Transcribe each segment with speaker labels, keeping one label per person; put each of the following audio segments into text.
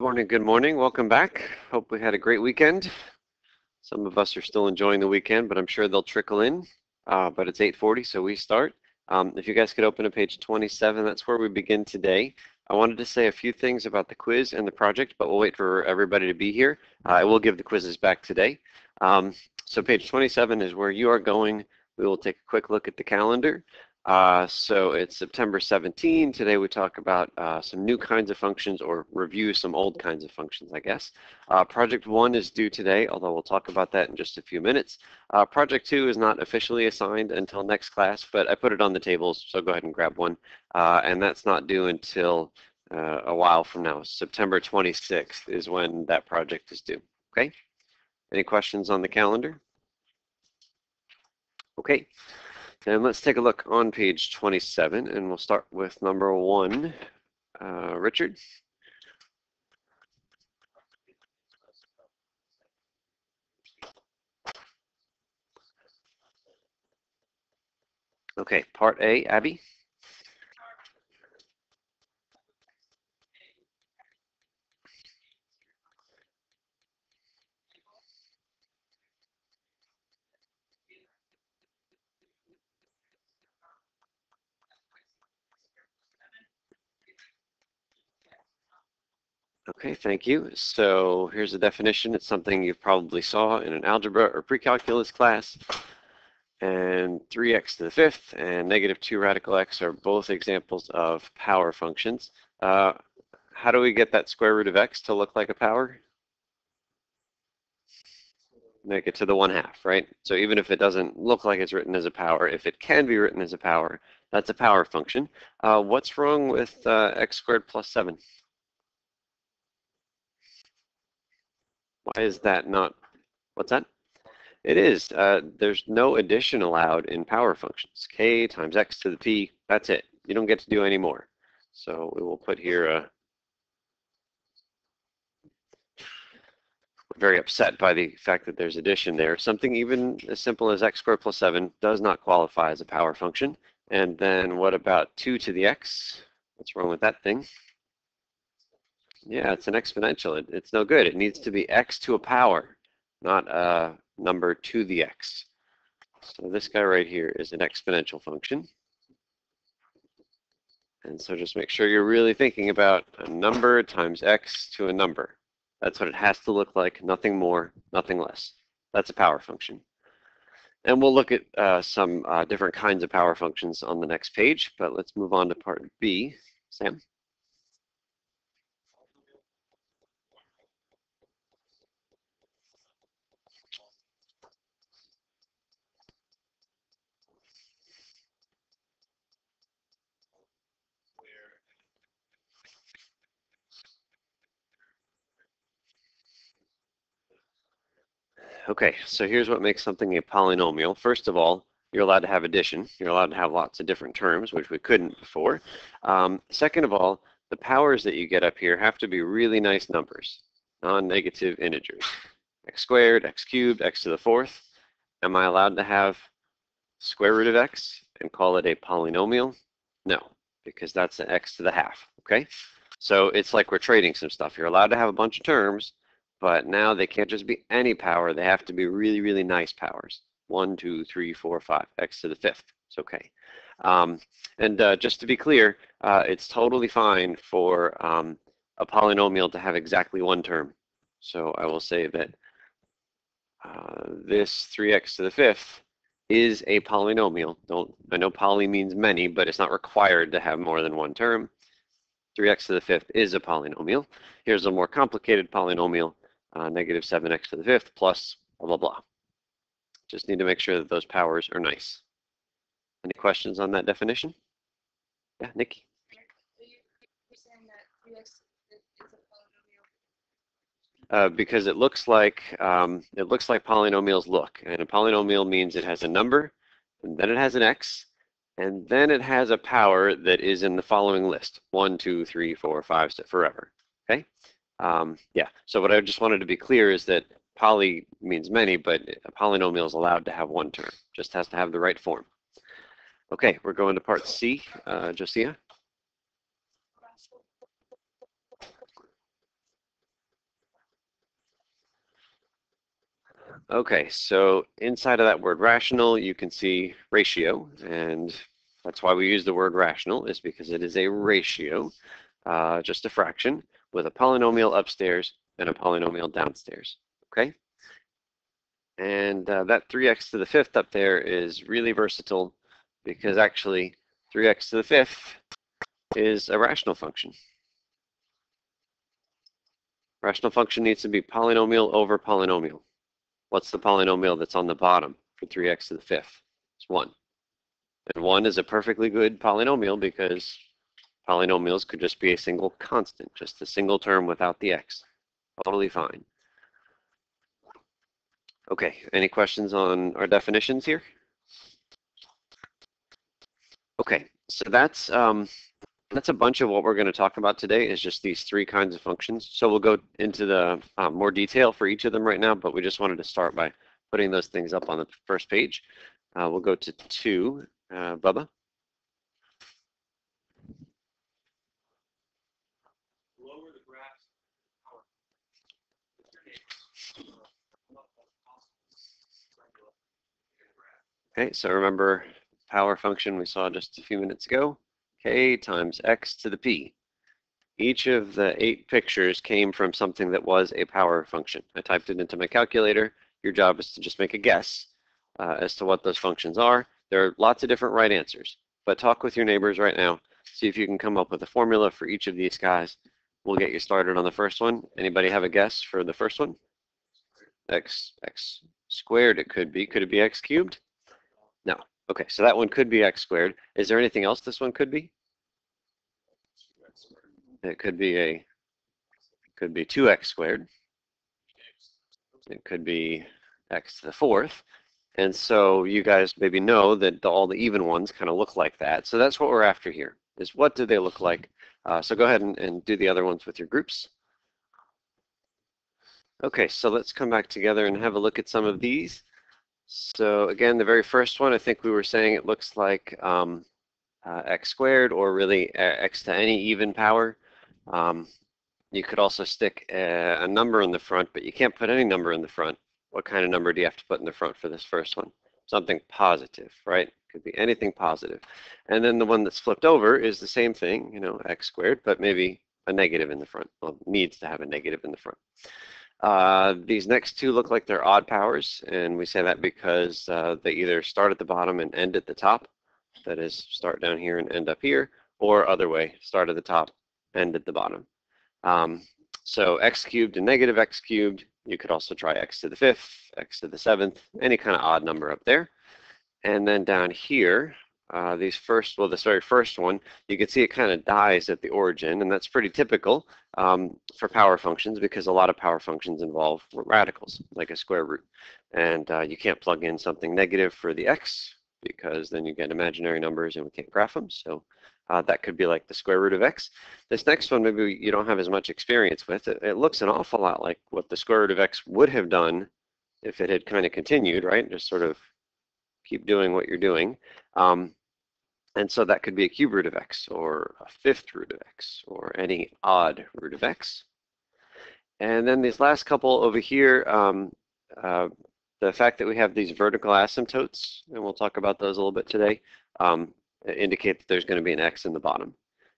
Speaker 1: Good morning. Welcome back. Hope we had a great weekend. Some of us are still enjoying the weekend, but I'm sure they'll trickle in. But it's 8:40, so we start. If you guys could open to page 27, that's where we begin today. I wanted to say a few things about the quiz and the project, but we'll wait for everybody to be here. I will give the quizzes back today. So page 27 is where you are going. We will take a quick look at the calendar. So it's September 17. Today we talk about some new kinds of functions, or review some old kinds of functions, I guess. Project 1 is due today, although we'll talk about that in just a few minutes. Project 2 is not officially assigned until next class, but I put it on the tables, so go ahead and grab one. And that's not due until a while from now. September 26th is when that project is due. Okay? Any questions on the calendar? Okay. And let's take a look on page 27, and we'll start with number 1. Richard? Okay, part A, Abby? Okay, thank you. So here's the definition. It's something you probably saw in an algebra or pre-calculus class. And 3x to the 5th and negative 2 radical x are both examples of power functions. How do we get that square root of x to look like a power? Make it to the 1/2, right? So even if it doesn't look like it's written as a power, if it can be written as a power, that's a power function. What's wrong with x squared plus 7? Why is that not? What's that? It is. There's no addition allowed in power functions. K times x to the p, that's it. You don't get to do any more. So we will put here very upset by the fact that there's addition there. Something even as simple as x squared plus 7 does not qualify as a power function. And then what about 2 to the x? What's wrong with that thing? Yeah, it's an exponential. It's no good. It needs to be x to a power, not a number to the x. So this guy right here is an exponential function. And so just make sure you're really thinking about a number times x to a number. That's what it has to look like, nothing more, nothing less. That's a power function. And we'll look at some different kinds of power functions on the next page, but let's move on to part B. Sam? Okay, so here's what makes something a polynomial. First of all, you're allowed to have addition. You're allowed to have lots of different terms, which we couldn't before. Second of all, the powers that you get up here have to be really nice numbers, non-negative integers. X squared, x cubed, x to the 4th. Am I allowed to have square root of x and call it a polynomial? No, because that's an x to the 1/2, okay? So it's like we're trading some stuff. You're allowed to have a bunch of terms, but now they can't just be any power. They have to be really, really nice powers. 1, 2, 3, 4, 5, x to the 5th. It's okay. And just to be clear, it's totally fine for a polynomial to have exactly one term. So I will say that this 3x to the 5th is a polynomial. I know poly means many, but it's not required to have more than one term. 3x to the 5th is a polynomial. Here's a more complicated polynomial, negative 7x to the 5th plus blah, blah, blah. Just need to make sure that those powers are nice. Any questions on that definition? Yeah, Nikki? Because it looks like polynomials look, and a polynomial means it has a number, and then it has an x, and then it has a power that is in the following list: 1, 2, 3, 4, 5, 6, forever. Okay. Yeah. So what I just wanted to be clear is that poly means many, but a polynomial is allowed to have one term. Just has to have the right form. Okay, we're going to part C. Josiah? Okay, so inside of that word rational, you can see ratio, and that's why we use the word rational, is because it is a ratio, just a fraction, with a polynomial upstairs and a polynomial downstairs, okay? And that 3x to the fifth up there is really versatile because actually 3x to the fifth is a rational function. Rational function needs to be polynomial over polynomial. What's the polynomial that's on the bottom for 3x to the fifth? It's 1. And 1 is a perfectly good polynomial because polynomials could just be a single constant, just a single term without the x. Totally fine. Okay, any questions on our definitions here? Okay, so that's a bunch of what we're going to talk about today is just these three kinds of functions. So we'll go into the more detail for each of them right now, but we just wanted to start by putting those things up on the first page. We'll go to 2, Bubba. Lower the graph. Okay, so remember power function we saw just a few minutes ago, k times x to the p. Each of the 8 pictures came from something that was a power function. I typed it into my calculator. Your job is to just make a guess as to what those functions are. There are lots of different right answers, but talk with your neighbors right now. See if you can come up with a formula for each of these guys. We'll get you started on the first one. Anybody have a guess for the first one? X squared it could be. Could it be x cubed? No. Okay, so that one could be x squared. Is there anything else this one could be? It could be 2x squared. It could be x to the fourth. And so you guys maybe know that all the even ones kind of look like that. So that's what we're after here, is what do they look like? So go ahead and do the other ones with your groups. Okay, so let's come back together and have a look at some of these. So again, the very first one, I think we were saying it looks like x squared, or really x to any even power. You could also stick a number in the front, but you can't put any number in the front. What kind of number do you have to put in the front for this first one? Something positive, right? Could be anything positive. And then the one that's flipped over is the same thing, you know, x squared, but maybe a negative in the front. Well, needs to have a negative in the front. These next two look like they're odd powers, and we say that because they either start at the bottom and end at the top. That is, start down here and end up here, or other way, start at the top, end at the bottom. So x cubed and negative x cubed, you could also try x to the fifth, x to the seventh, any kind of odd number up there. And then down here, this very first one, you can see it kind of dies at the origin, and that's pretty typical for power functions because a lot of power functions involve radicals, like a square root. And you can't plug in something negative for the x because then you get imaginary numbers and we can't graph them. So that could be like the square root of x. This next one, maybe you don't have as much experience with. It looks an awful lot like what the square root of x would have done if it had kind of continued, right? Just sort of keep doing what you're doing. And so that could be a cube root of x, or a fifth root of x, or any odd root of x. And then these last couple over here, the fact that we have these vertical asymptotes, and we'll talk about those a little bit today, indicate that there's going to be an x in the bottom.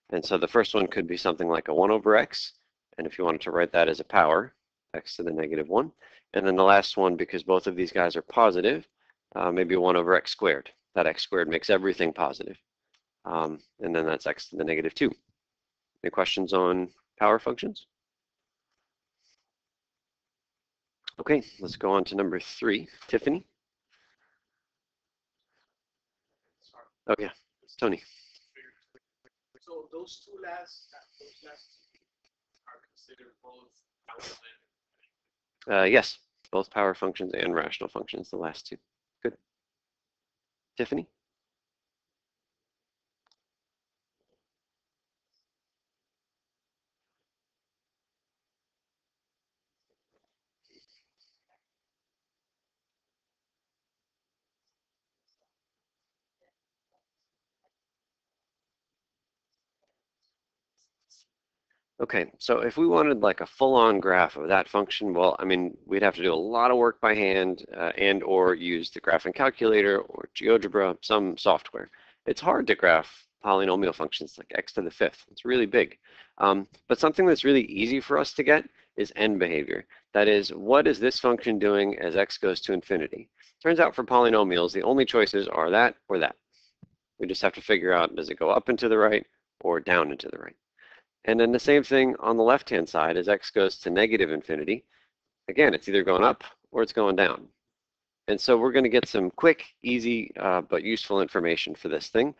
Speaker 1: And so the first one could be something like a 1 over x, and if you wanted to write that as a power, x to the negative 1. And then the last one, because both of these guys are positive, maybe 1 over x squared. That x squared makes everything positive. And then that's x to the negative 2. Any questions on power functions? Okay, let's go on to number 3. Tiffany? Oh yeah, Tony.
Speaker 2: So those last are considered both power
Speaker 1: Yes, both power functions and rational functions, the last two. Good. Tiffany? Okay, so if we wanted like a full-on graph of that function, well, I mean, we'd have to do a lot of work by hand and or use the graphing calculator or GeoGebra, some software. It's hard to graph polynomial functions like x to the fifth. It's really big. But something that's really easy for us to get is end behavior. That is, what is this function doing as x goes to infinity? Turns out for polynomials, the only choices are that or that. We just have to figure out, does it go up and to the right or down and to the right? And then the same thing on the left-hand side as x goes to negative infinity. Again, it's either going up or it's going down. And so we're going to get some quick, easy, but useful information for this thing.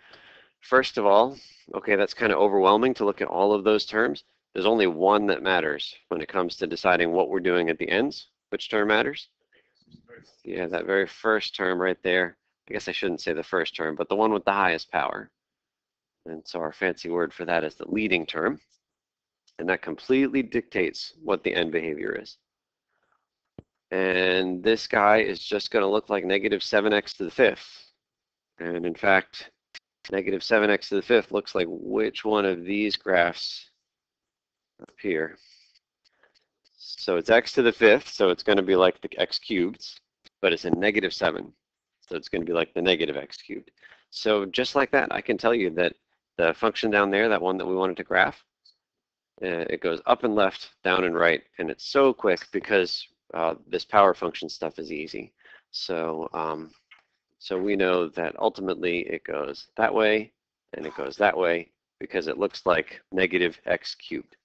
Speaker 1: First of all, okay, that's kind of overwhelming to look at all of those terms. There's only one that matters when it comes to deciding what we're doing at the ends. Which term matters? Yeah, that very first term right there. I guess I shouldn't say the first term, but the one with the highest power. And so our fancy word for that is the leading term. And that completely dictates what the end behavior is. And this guy is just going to look like negative 7x to the fifth. And in fact, negative 7x to the fifth looks like which one of these graphs up here. So it's x to the fifth, so it's going to be like the x cubed, but it's a negative 7. So it's going to be like the negative x cubed. So just like that, I can tell you that the function down there, that one that we wanted to graph, it goes up and left, down and right, and it's so quick because this power function stuff is easy. So, so we know that ultimately it goes that way and it goes that way because it looks like negative x cubed.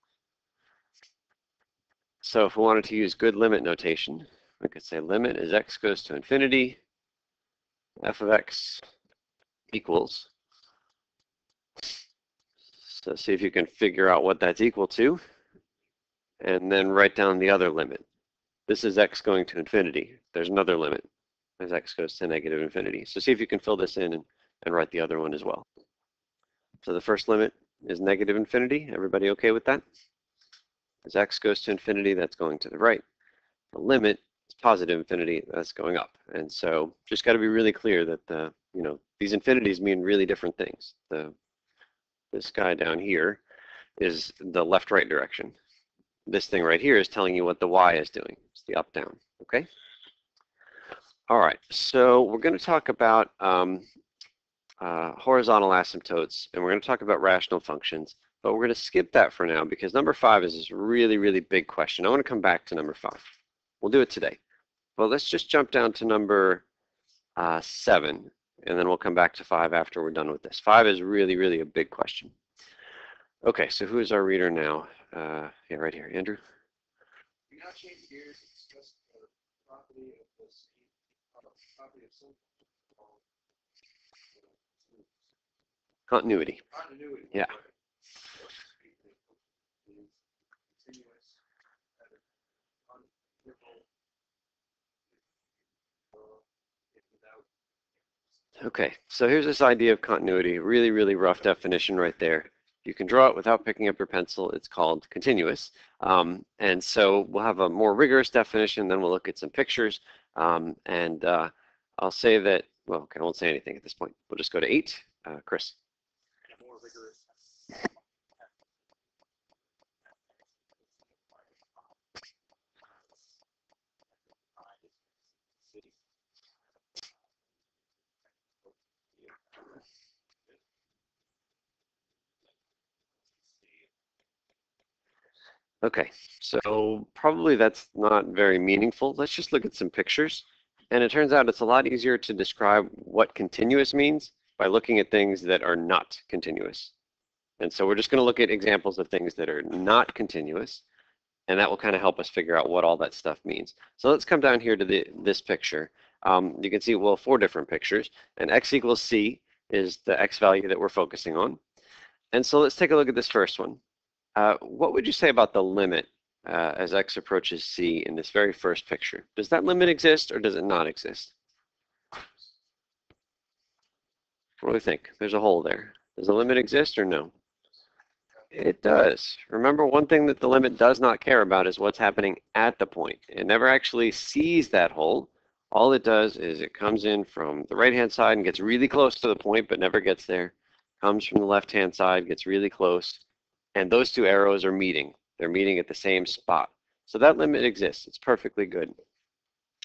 Speaker 1: So if we wanted to use good limit notation, we could say limit as x goes to infinity, f of x equals. So see if you can figure out what that's equal to, and then write down the other limit. This is x going to infinity. There's another limit as x goes to negative infinity. So see if you can fill this in and write the other one as well. So the first limit is negative infinity. Everybody okay with that? As x goes to infinity, that's going to the right. The limit is positive infinity, that's going up. And so just got to be really clear that these infinities mean really different things. This guy down here is the left-right direction. This thing right here is telling you what the y is doing. It's the up-down, okay? All right, so we're going to talk about horizontal asymptotes, and we're going to talk about rational functions, but we're going to skip that for now because number 5 is this really, really big question. I want to come back to number 5. We'll do it today. Well, let's just jump down to number 7, and then we'll come back to 5 after we're done with this. 5 is really, really a big question. Okay, so who is our reader now? Yeah, right here, Andrew.
Speaker 2: We now change gears and discuss the property of the property of some
Speaker 1: Continuity.
Speaker 2: continuity.
Speaker 1: Yeah. Okay, so here's this idea of continuity, really, really rough definition right there. You can draw it without picking up your pencil. It's called continuous. And so we'll have a more rigorous definition, then we'll look at some pictures. I'll say that, well, okay, I won't say anything at this point. We'll just go to 8. Chris.
Speaker 2: More rigorous.
Speaker 1: Okay, so probably that's not very meaningful. Let's just look at some pictures. And it turns out it's a lot easier to describe what continuous means by looking at things that are not continuous. And so we're just going to look at examples of things that are not continuous, and that will kind of help us figure out what all that stuff means. So let's come down here to this picture. You can see, well, 4 different pictures, and x equals c is the x value that we're focusing on. And so let's take a look at this first one. What would you say about the limit as x approaches c in this very first picture? Does that limit exist or does it not exist? What do we think? There's a hole there. Does the limit exist or no? It does. Remember, one thing that the limit does not care about is what's happening at the point. It never actually sees that hole. All it does is it comes in from the right-hand side and gets really close to the point, but never gets there. Comes from the left-hand side, gets really close, and those two arrows are meeting. They're meeting at the same spot. So that limit exists. It's perfectly good.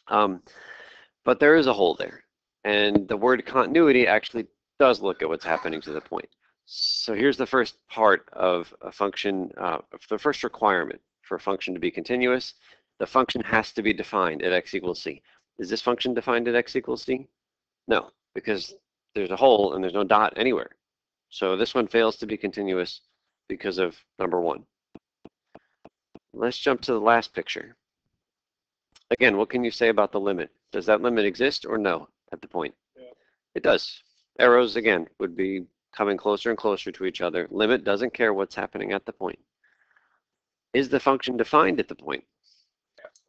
Speaker 1: But there is a hole there. And the word continuity actually does look at what's happening to the point. So here's the first part of a function, the first requirement for a function to be continuous. The function has to be defined at x equals c. Is this function defined at x equals c? No, because there's a hole and there's no dot anywhere. So this one fails to be continuous because of number one. Let's jump to the last picture. Again, what can you say about the limit? Does that limit exist or no at the point?
Speaker 2: Yeah.
Speaker 1: It does. Arrows, again, would be coming closer and closer to each other. Limit doesn't care what's happening at the point. Is the function defined at the point?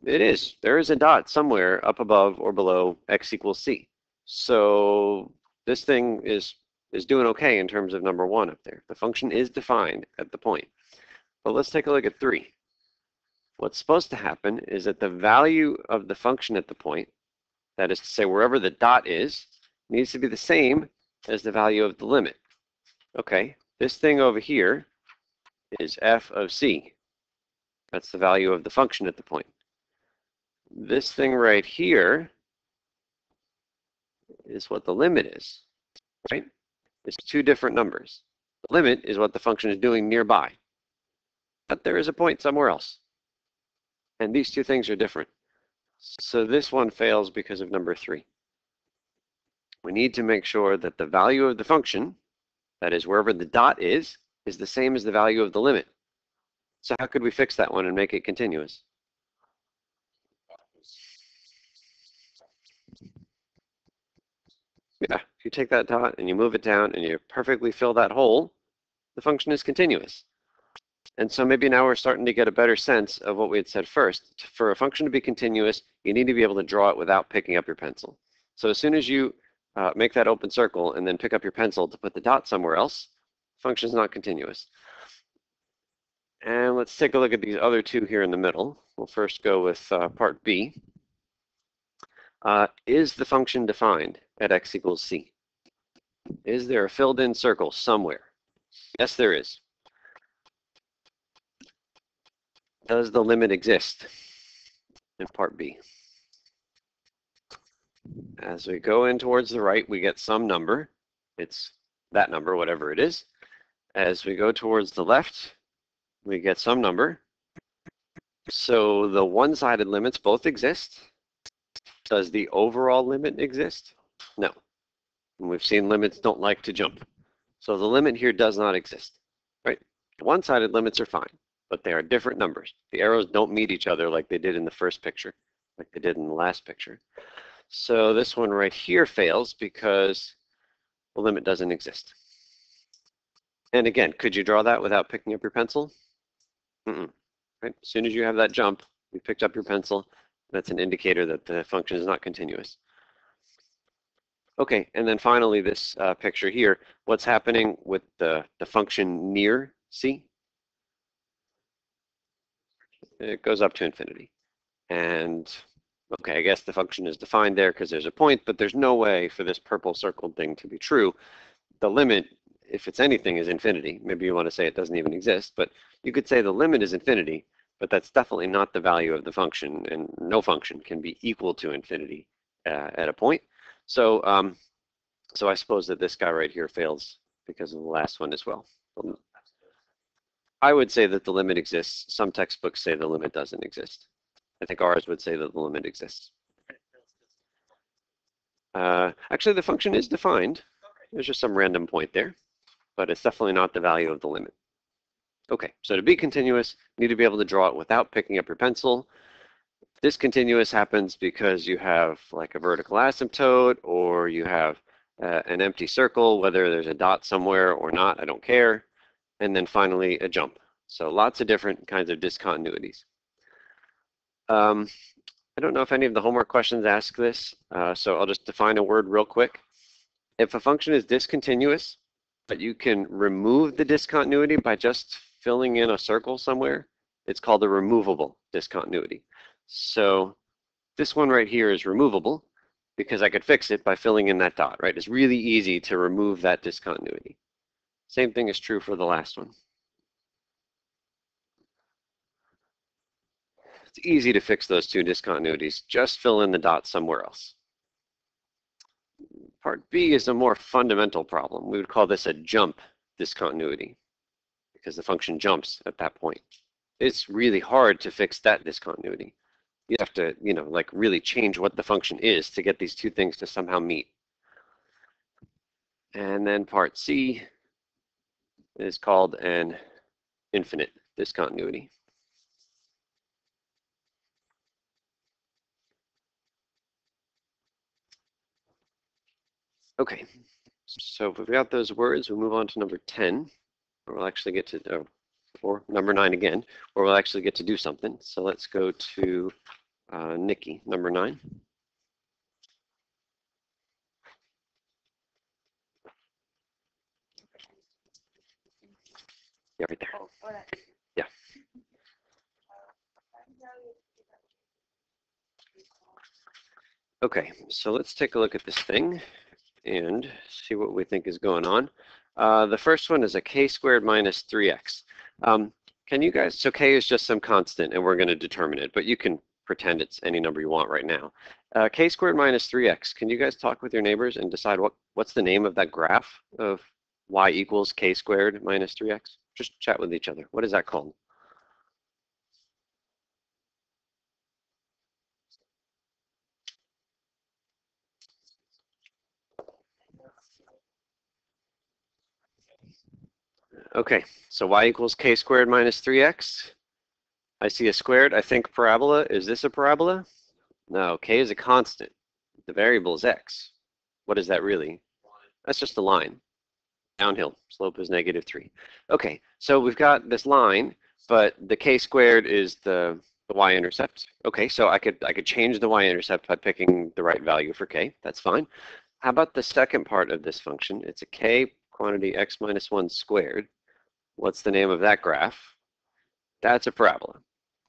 Speaker 1: It is. There is a dot somewhere up above or below x equals c. So this thing is doing okay in terms of number one up there. The function is defined at the point. But let's take a look at 3. What's supposed to happen is that the value of the function at the point, that is to say wherever the dot is, needs to be the same as the value of the limit. Okay, this thing over here is f of c. That's the value of the function at the point. This thing right here is what the limit is, right? It's two different numbers. The limit is what the function is doing nearby. But there is a point somewhere else. And these two things are different. So this one fails because of number 3. We need to make sure that the value of the function, that is wherever the dot is the same as the value of the limit. So how could we fix that one and make it continuous? Yeah, if you take that dot and you move it down and you perfectly fill that hole, the function is continuous. And so maybe now we're starting to get a better sense of what we had said first. For a function to be continuous, you need to be able to draw it without picking up your pencil. So as soon as you make that open circle and then pick up your pencil to put the dot somewhere else, the function is not continuous. And let's take a look at these other two here in the middle. We'll first go with part B. Is the function defined at x equals c? Is there a filled in circle somewhere? Yes, there is. Does the limit exist in part B? As we go in towards the right, we get some number. It's that number, whatever it is. As we go towards the left, we get some number. So the one-sided limits both exist. Does the overall limit exist? No. And we've seen limits don't like to jump. So the limit here does not exist, right? One-sided limits are fine, but they are different numbers. The arrows don't meet each other like they did in the first picture, like they did in the last picture. So this one right here fails because the limit doesn't exist. And again, could you draw that without picking up your pencil? Right? As soon as you have that jump, you picked up your pencil, that's an indicator that the function is not continuous. Okay, and then finally this picture here, what's happening with the function near c? It goes up to infinity. And okay, I guess the function is defined there because there's a point, but there's no way for this purple circled thing to be true. The limit, if it's anything, is infinity. Maybe you want to say it doesn't even exist, but you could say the limit is infinity, but that's definitely not the value of the function, and no function can be equal to infinity at a point. So, so I suppose that this guy right here fails because of the last one as well. I would say that the limit exists. Some textbooks say the limit doesn't exist. I think ours would say that the limit exists. Actually, the function is defined. There's just some random point there, but it's definitely not the value of the limit. Okay, so to be continuous, you need to be able to draw it without picking up your pencil. Discontinuous happens because you have like a vertical asymptote, or you have an empty circle, whether there's a dot somewhere or not, I don't care. And then finally, a jump. So lots of different kinds of discontinuities. I don't know if any of the homework questions ask this, so I'll just define a word real quick. If a function is discontinuous, but you can remove the discontinuity by just filling in a circle somewhere, it's called a removable discontinuity. So this one right here is removable because I could fix it by filling in that dot, right? It's really easy to remove that discontinuity. Same thing is true for the last one. It's easy to fix those two discontinuities. Just fill in the dots somewhere else. Part B is a more fundamental problem. We would call this a jump discontinuity because the function jumps at that point. It's really hard to fix that discontinuity. You have to, like really change what the function is to get these two things to somehow meet. And then part C is called an infinite discontinuity. Okay, so if we've got those words, we'll move on to number 10, where we'll actually get to, or number 9 again, where we'll actually get to do something. So let's go to Nikki, number 9. Yeah, right there. Yeah. Okay, so let's take a look at this thing and see what we think is going on. The first one is a k squared minus 3x. Can you guys, so k is just some constant and we're going to determine it, but you can pretend it's any number you want right now. K squared minus 3x, can you guys talk with your neighbors and decide what's the name of that graph of y equals k squared minus 3x? Just chat with each other. What is that called? Okay, so y equals k squared minus 3x. I see a squared. I think parabola. Is this a parabola? No, k is a constant. The variable is x. What is that really? That's just a line. Downhill. Slope is -3. Okay, so we've got this line, but the k squared is the y-intercept. Okay, so I could change the y-intercept by picking the right value for k. That's fine. How about the second part of this function? It's a k quantity x minus 1 squared. What's the name of that graph? That's a parabola.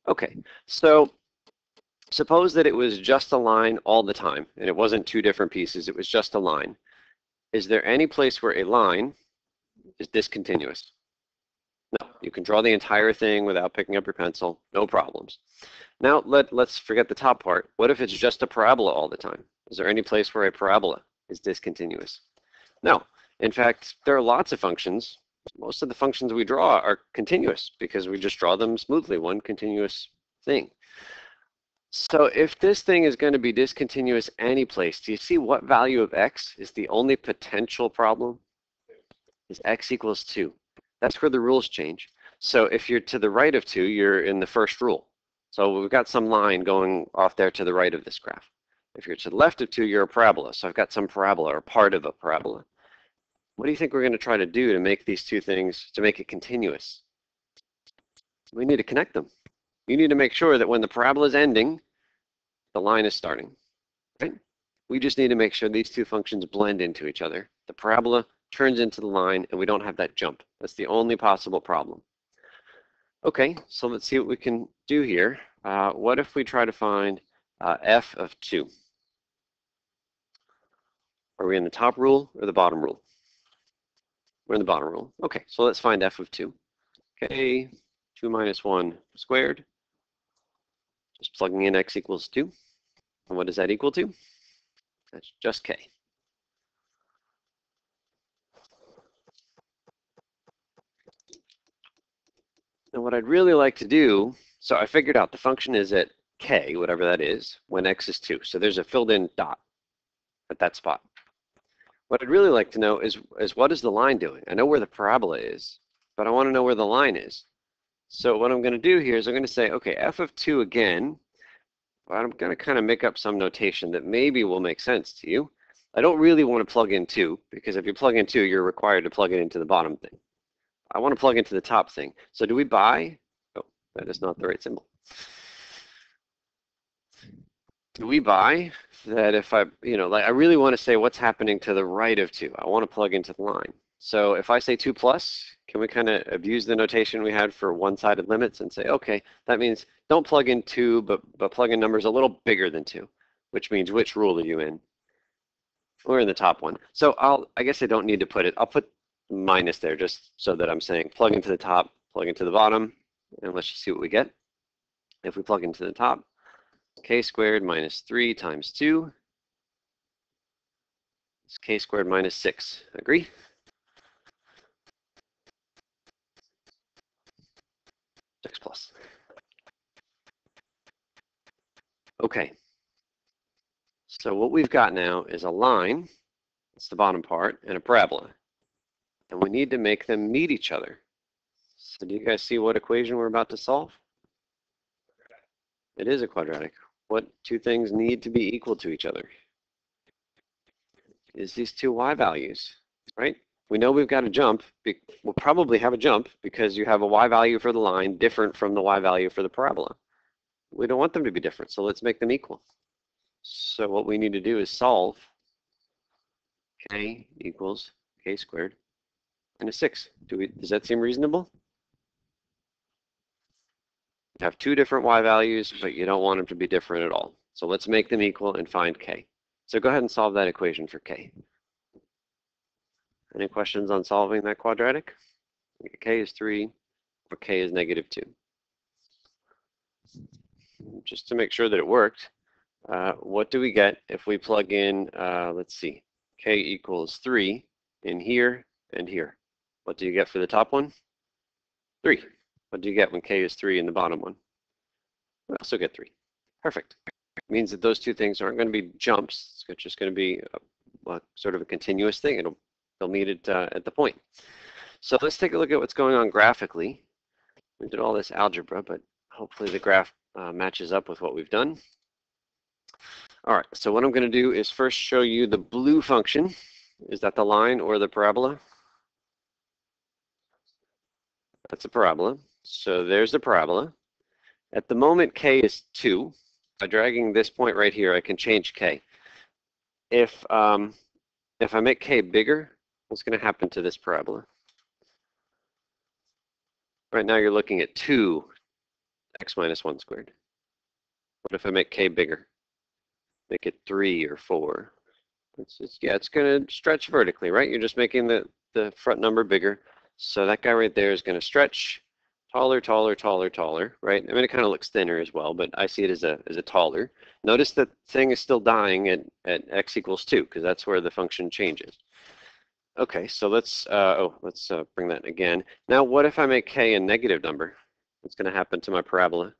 Speaker 1: Okay, so suppose that it was just a line all the time, and it wasn't two different pieces, it was just a line. Is there any place where a line is discontinuous? No, you can draw the entire thing without picking up your pencil, no problems. Now let's forget the top part. What if it's just a parabola all the time? Is there any place where a parabola is discontinuous? No. In fact, there are lots of functions. Most of the functions we draw are continuous because we just draw them smoothly, one continuous thing. So if this thing is going to be discontinuous any place, do you see what value of x is the only potential problem? Is x equals 2. That's where the rules change. So if you're to the right of 2, you're in the first rule. So we've got some line going off there to the right of this graph. If you're to the left of 2, you're a parabola. So I've got some parabola or part of a parabola. What do you think we're going to try to do to make these two things, to make it continuous? We need to connect them. You need to make sure that when the parabola is ending, the line is starting, right? We just need to make sure these two functions blend into each other. The parabola turns into the line, and we don't have that jump. That's the only possible problem. Okay, so let's see what we can do here. What if we try to find f of 2? Are we in the top rule or the bottom rule? We're in the bottom rule. Okay, so let's find f of 2. Okay, 2 minus 1 squared. Just plugging in x equals 2. And what does that equal to? That's just k. And what I'd really like to do, so I figured out the function is at k, whatever that is, when x is 2. So there's a filled in dot at that spot. What I'd really like to know is what is the line doing? I know where the parabola is, but I want to know where the line is. So what I'm going to do here is I'm going to say, okay, f of 2 again, but I'm going to kind of make up some notation that maybe will make sense to you. I don't really want to plug in 2, because if you plug in 2, you're required to plug it into the bottom thing. I want to plug into the top thing. So do we buy? Oh, that is not the right symbol. Do we buy that if I, like I really want to say what's happening to the right of 2. I want to plug into the line. So if I say 2 plus, can we kind of abuse the notation we had for one-sided limits and say, okay, that means don't plug in 2, but plug in numbers a little bigger than 2, which means which rule are you in? We're in the top one. So I guess I don't need to put it. I'll put minus there just so that I'm saying plug into the top, plug into the bottom, and let's just see what we get. If we plug into the top, k squared minus 3 times 2 is k squared minus 6. Agree? X plus. Okay. So what we've got now is a line, that's the bottom part, and a parabola. And we need to make them meet each other. So do you guys see what equation we're about to solve? It is a quadratic. What two things need to be equal to each other? Is these two y values, right? We know we've got a jump. We'll probably have a jump because you have a y value for the line different from the y value for the parabola. We don't want them to be different, so let's make them equal. So what we need to do is solve k equals k squared minus 6. Does that seem reasonable? You have two different y values, but you don't want them to be different at all. So let's make them equal and find k. So go ahead and solve that equation for k. Any questions on solving that quadratic? K is 3 or k is negative 2. Just to make sure that it worked, what do we get if we plug in, let's see, k equals 3 in here and here? What do you get for the top one? 3. What do you get when k is 3 in the bottom one? We also get 3. Perfect. It means that those two things aren't going to be jumps. It's just going to be sort of a continuous thing. They'll meet it at the point. So let's take a look at what's going on graphically. We did all this algebra, but hopefully the graph matches up with what we've done. All right, so what I'm going to do is first show you the blue function. Is that the line or the parabola? That's a parabola. So there's the parabola. At the moment, k is 2. By dragging this point right here, I can change k. If I make k bigger, what's going to happen to this parabola? Right now, you're looking at 2 x minus 1 squared. What if I make k bigger? Make it 3 or 4. It's going to stretch vertically, right? You're just making the front number bigger. So that guy right there is going to stretch taller, taller, taller, taller, right? I mean, it kind of looks thinner as well, but I see it as a taller. Notice that thing is still dying at x equals 2, because that's where the function changes. Okay, so let's bring that again. Now, what if I make k a negative number? What's going to happen to my parabola?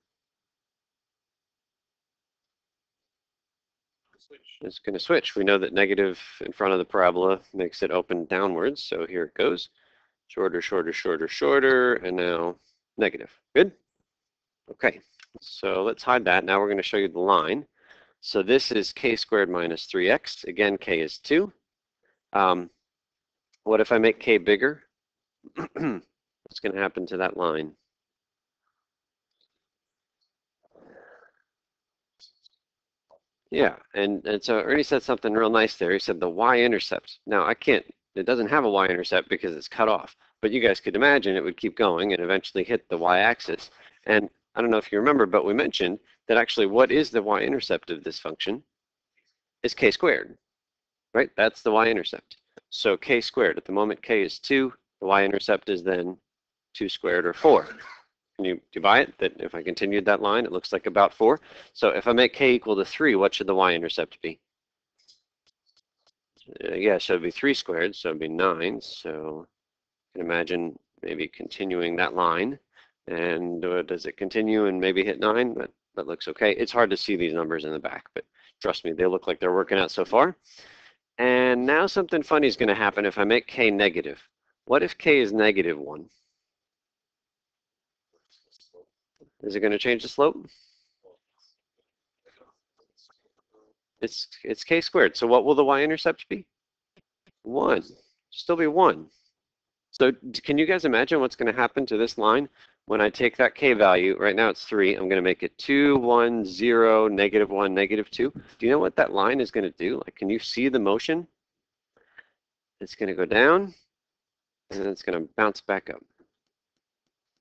Speaker 1: It's going to switch. We know that negative in front of the parabola makes it open downwards, so here it goes. Shorter, shorter, shorter, shorter, and now negative. Good? Okay, so let's hide that. Now we're going to show you the line. So this is k squared minus 3x. Again, k is 2. What if I make k bigger? What's going to happen to that line? Yeah, and so Ernie said something real nice there. He said the Y-intercept. Now, it doesn't have a Y-intercept because it's cut off, but you guys could imagine it would keep going and eventually hit the Y-axis. And I don't know if you remember, but we mentioned that actually what is the Y-intercept of this function is k squared, right? That's the Y-intercept. So k squared, at the moment k is 2, the Y-intercept is then 2 squared or 4. Do you buy it? That if I continued that line, it looks like about 4. So if I make k equal to 3, what should the y-intercept be? Yeah, so it'd be 3 squared, so it'd be 9. So you can imagine maybe continuing that line. And does it continue and maybe hit 9? That looks okay. It's hard to see these numbers in the back, but trust me, they look like they're working out so far. And now something funny is going to happen if I make k negative. What if k is negative 1? Is it going to change the slope? It's k squared. So what will the y-intercept be? 1. Still be 1. So can you guys imagine what's going to happen to this line when I take that k value? Right now it's 3. I'm going to make it 2, 1, 0, negative 1, negative 2. Do you know what that line is going to do? Like, can you see the motion? It's going to go down, and then it's going to bounce back up,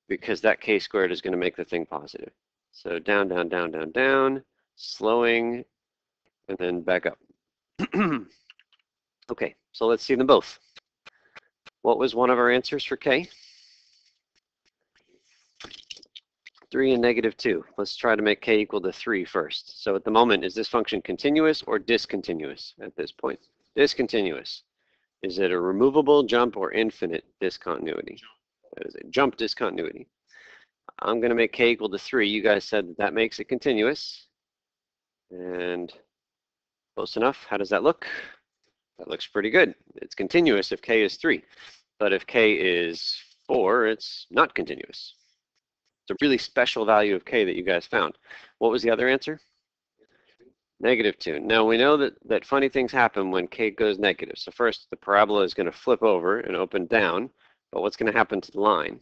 Speaker 1: because that k squared is going to make the thing positive. So down, down, down, down, down, slowing, and then back up. Okay, so let's see them both. What was one of our answers for k? 3 and negative 2. Let's try to make k equal to 3 first. So at the moment, is this function continuous or discontinuous at this point? Discontinuous. Is it a removable, jump, or infinite discontinuity? That is a jump discontinuity. I'm going to make k equal to 3. You guys said that that makes it continuous. And close enough. How does that look? That looks pretty good. It's continuous if k is 3. But if k is 4, it's not continuous. It's a really special value of k that you guys found. What was the other answer? Negative 2. Now we know that funny things happen when k goes negative. So first, the parabola is going to flip over and open down. But what's going to happen to the line?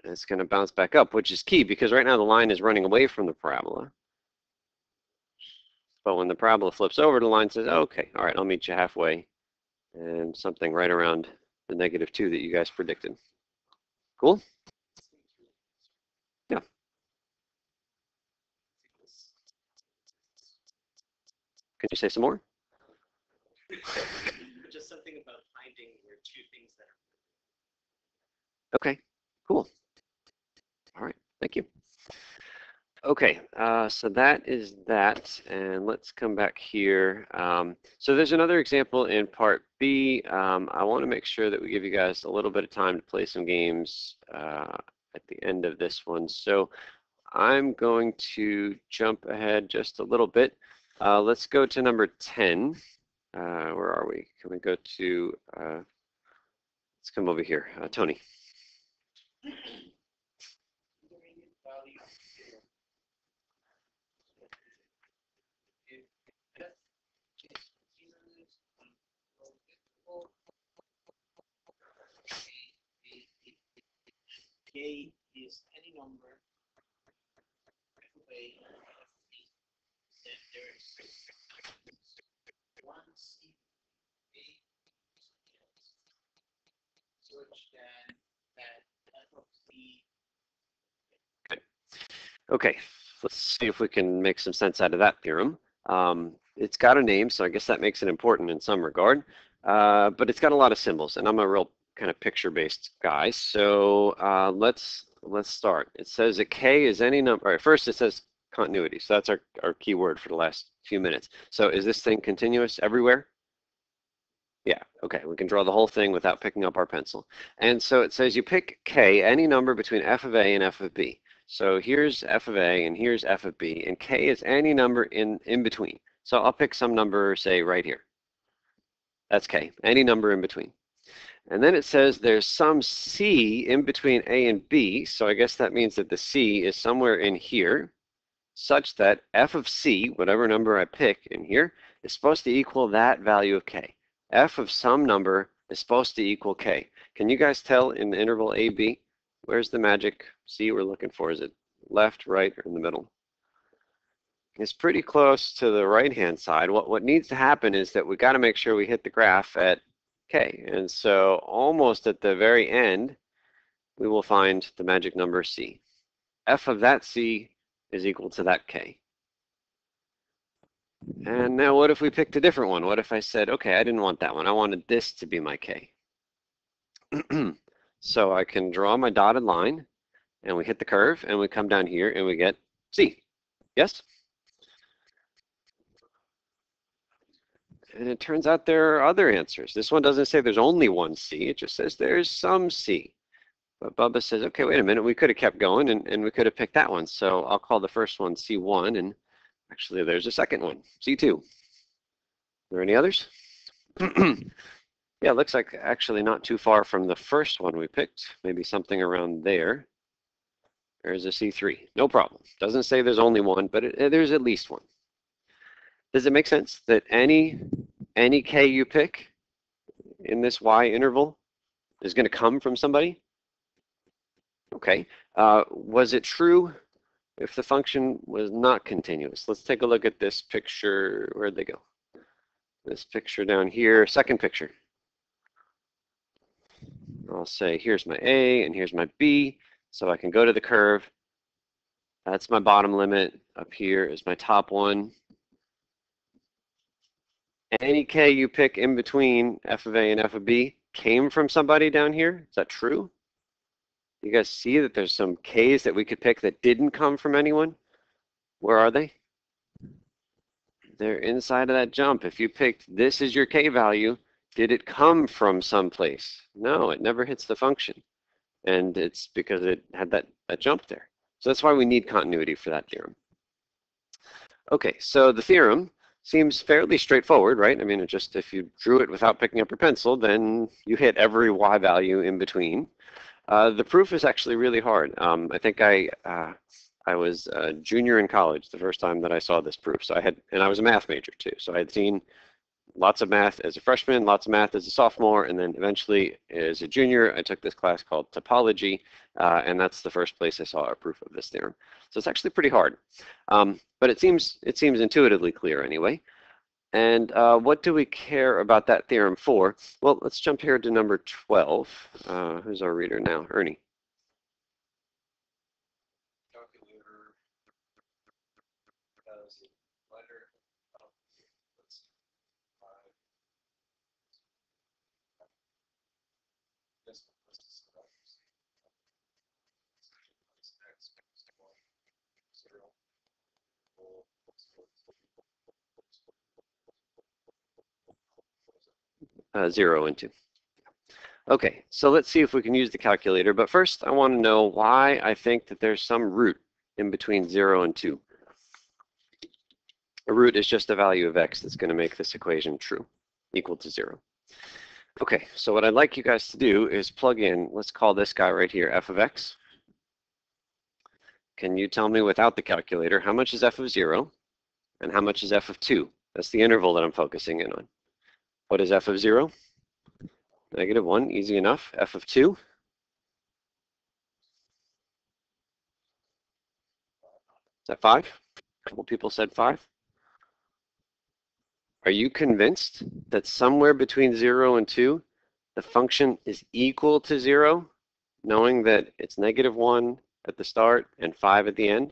Speaker 1: It's going to bounce back up, which is key because right now the line is running away from the parabola. But when the parabola flips over, the line says, okay, all right, I'll meet you halfway. And something right around the negative 2 that you guys predicted. Cool? Yeah. Can you say some more?
Speaker 3: Just something about finding where two things that are.
Speaker 1: Okay, cool. All right, thank you. Okay, so that is that, and let's come back here. So there's another example in part B. I want to make sure that we give you guys a little bit of time to play some games at the end of this one. So I'm going to jump ahead just a little bit. Let's go to number 10. Where are we? Can we go to, let's come over here. Tony.
Speaker 3: K is any number that there is one C such that f of C.
Speaker 1: Okay, let's see if we can make some sense out of that theorem. It's got a name, so I guess that makes it important in some regard, but it's got a lot of symbols, and I'm a real kind of picture-based guy. So let's start. It says that k is any number. All right, first it says continuity, so that's our key word for the last few minutes. So is this thing continuous everywhere? Yeah, okay, we can draw the whole thing without picking up our pencil. And so it says you pick k, any number between f of a and f of b. So here's f of a and here's f of b, and k is any number in between. So I'll pick some number, say right here. That's k, any number in between. And then it says there's some c in between a and b, so I guess that means that the c is somewhere in here, such that f of c, whatever number I pick in here, is supposed to equal that value of k. F of some number is supposed to equal k. Can you guys tell in the interval a, b? Where's the magic c we're looking for? Is it left, right, or in the middle? It's pretty close to the right-hand side. What needs to happen is that we got to make sure we hit the graph at k. And so almost at the very end, we will find the magic number c. F of that c is equal to that k. And now what if we picked a different one? What if I said, okay, I didn't want that one. I wanted this to be my k. So I can draw my dotted line, and we hit the curve, and we come down here, and we get c. Yes? And it turns out there are other answers. This one doesn't say there's only one c. It just says there's some c. But Bubba says, okay, wait a minute. We could have kept going, and we could have picked that one. So I'll call the first one c1, and actually there's a second one, c2. Are there any others? Yeah, it looks like actually not too far from the first one we picked. Maybe something around there. There's a c3. No problem. Doesn't say there's only one, but there's at least one. Does it make sense that any k you pick in this y interval is going to come from somebody? Okay. Was it true if the function was not continuous? Let's take a look at this picture. Where'd they go? This picture down here, second picture. I'll say here's my a and here's my b, so I can go to the curve. That's my bottom limit. Up here is my top one. Any k you pick in between f of a and f of b came from somebody down here. Is that true? You guys see that there's some k's that we could pick that didn't come from anyone? Where are they? They're inside of that jump. If you picked this is your k value, did it come from someplace? No, it never hits the function. And it's because it had that jump there. So that's why we need continuity for that theorem. Okay, so the theorem seems fairly straightforward, right? I mean, it just if you drew it without picking up your pencil, then you hit every y value in between. The proof is actually really hard. I think I was a junior in college the first time that I saw this proof. So I was a math major too. So I had seen lots of math as a freshman, lots of math as a sophomore, and then eventually as a junior, I took this class called topology, and that's the first place I saw a proof of this theorem. So it's actually pretty hard, but it seems intuitively clear anyway. And what do we care about that theorem for? Well, let's jump here to number 12. Who's our reader now? Ernie.
Speaker 2: Calculator has a letter of let's see, 5. This is X, 0.
Speaker 1: 0 and 2. Okay, so let's see if we can use the calculator. But first, I want to know why I think that there's some root in between 0 and 2. A root is just a value of x that's going to make this equation true, equal to 0. Okay, so what I'd like you guys to do is plug in, let's call this guy right here f of x. Can you tell me without the calculator, how much is f of 0 and how much is f of 2? That's the interval that I'm focusing in on. What is f of 0? -1, easy enough. F of 2? Is that 5? A couple people said 5. Are you convinced that somewhere between 0 and 2, the function is equal to 0, knowing that it's -1 at the start and 5 at the end?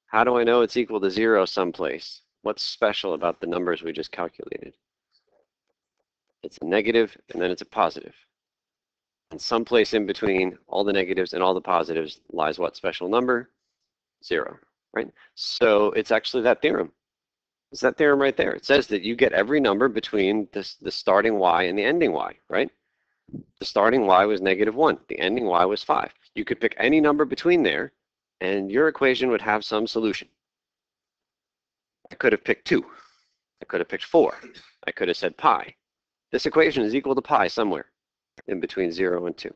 Speaker 1: How do I know it's equal to 0 someplace? What's special about the numbers we just calculated? It's a negative and then it's a positive. And someplace in between all the negatives and all the positives lies what special number? 0, right? So it's actually that theorem. It's that theorem right there. It says that you get every number between the starting y and the ending y, right? The starting y was -1. The ending y was 5. You could pick any number between there, and your equation would have some solution. I could have picked 2. I could have picked 4. I could have said pi. This equation is equal to pi somewhere in between 0 and 2,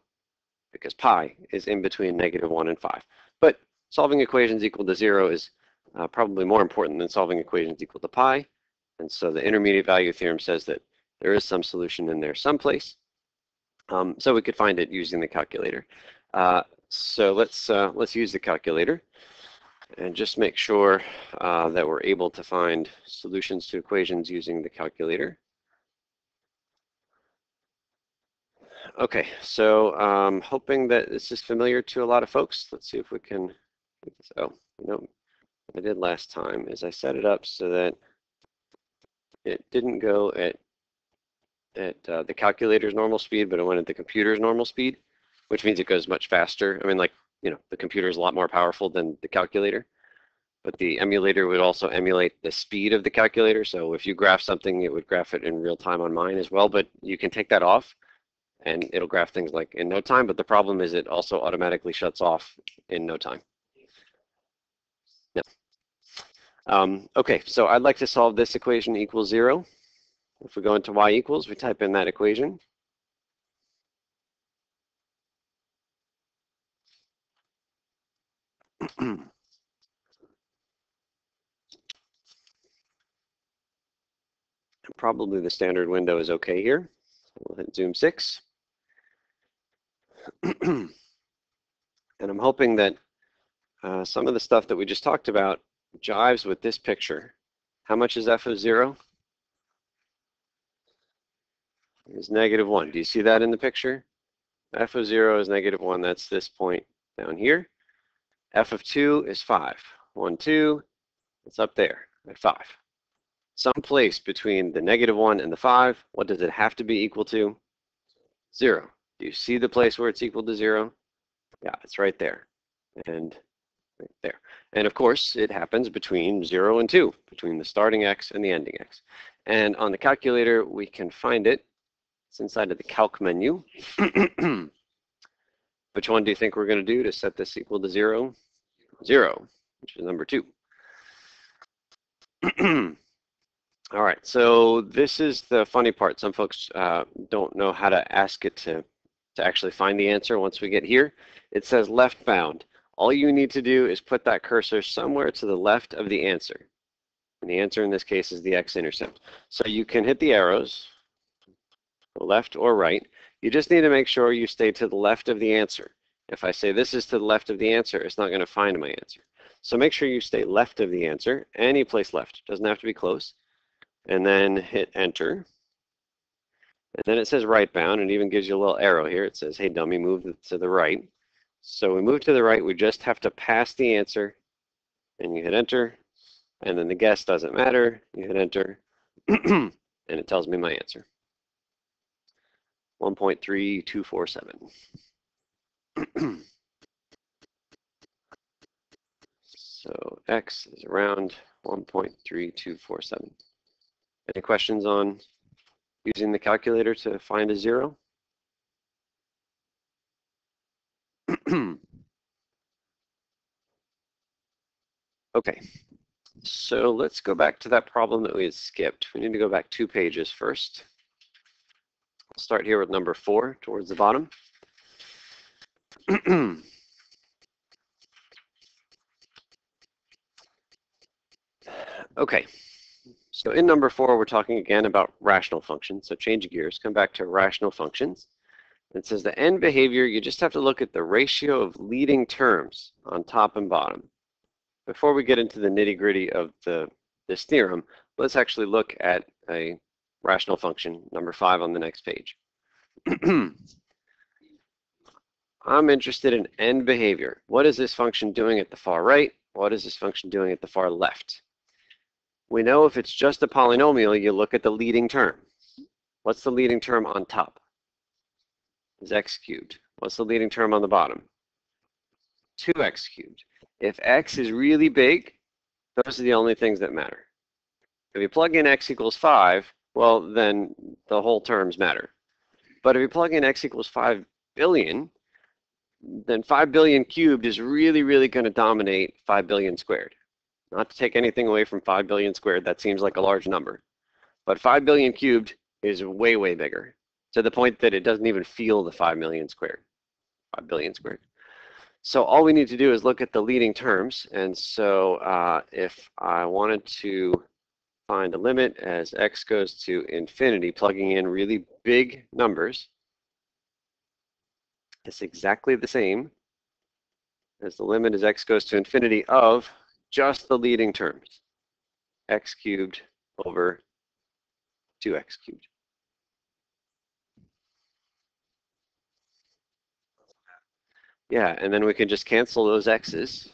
Speaker 1: because pi is in between -1 and 5. But solving equations equal to 0 is probably more important than solving equations equal to pi. And so the intermediate value theorem says that there is some solution in there someplace. So we could find it using the calculator. So let's use the calculator and just make sure that we're able to find solutions to equations using the calculator. Okay, so hoping that this is familiar to a lot of folks. Let's see if we can. Oh, no, what I did last time is I set it up so that it didn't go at the calculator's normal speed, but it went at the computer's normal speed, which means it goes much faster. I mean, like, you know, the computer is a lot more powerful than the calculator, but the emulator would also emulate the speed of the calculator. So if you graph something, it would graph it in real time on mine as well, but you can take that off and it'll graph things like in no time, but the problem is it also automatically shuts off in no time. No. Okay, so I'd like to solve this equation equals 0. If we go into y equals, we type in that equation. Probably the standard window is okay here. We'll hit zoom 6. And I'm hoping that some of the stuff that we just talked about jives with this picture. How much is f of 0? It's -1. Do you see that in the picture? F of 0 is -1. That's this point down here. F of 2 is 5. 1, 2. It's up there at 5. Someplace between the -1 and the 5, what does it have to be equal to? 0. Do you see the place where it's equal to 0? Yeah, it's right there. And right there. And of course, it happens between 0 and 2, between the starting x and the ending x. And on the calculator, we can find it. It's inside of the calc menu. Which one do you think we're going to do to set this equal to 0? 0, which is number 2. All right, so this is the funny part. Some folks don't know how to ask it to actually find the answer once we get here. It says left bound. All you need to do is put that cursor somewhere to the left of the answer. And the answer in this case is the x-intercept. So you can hit the arrows, left or right. You just need to make sure you stay to the left of the answer. If I say this is to the left of the answer, it's not going to find my answer. So make sure you stay left of the answer, any place left. Doesn't have to be close. And then hit enter. And then it says right bound, and even gives you a little arrow here. It says, hey dummy, move to the right. So we move to the right, we just have to pass the answer, and you hit enter, and then the guess doesn't matter. You hit enter, and it tells me my answer. 1.3247. So x is around 1.3247. Any questions on using the calculator to find a 0? Okay, so let's go back to that problem that we had skipped. We need to go back 2 pages first. I'll start here with number 4 towards the bottom. Okay, so in number 4, we're talking again about rational functions. So change gears, come back to rational functions. It says the end behavior, you just have to look at the ratio of leading terms on top and bottom. Before we get into the nitty-gritty of this theorem, let's actually look at a rational function, number 5 on the next page. I'm interested in end behavior. What is this function doing at the far right? What is this function doing at the far left? We know if it's just a polynomial, you look at the leading term. What's the leading term on top? Is x cubed. What's the leading term on the bottom? 2x cubed. If x is really big, those are the only things that matter. If you plug in x equals 5, well, then the whole terms matter. But if you plug in x equals 5 billion, then 5 billion cubed is really, really going to dominate 5 billion squared. Not to take anything away from 5 billion squared, that seems like a large number. But 5 billion cubed is way, way bigger, to the point that it doesn't even feel the 5 million squared, 5 billion squared. So all we need to do is look at the leading terms. And so if I wanted to find a limit as x goes to infinity, plugging in really big numbers, it's exactly the same as the limit as x goes to infinity of just the leading terms, x cubed over 2x cubed. Yeah, and then we can just cancel those x's.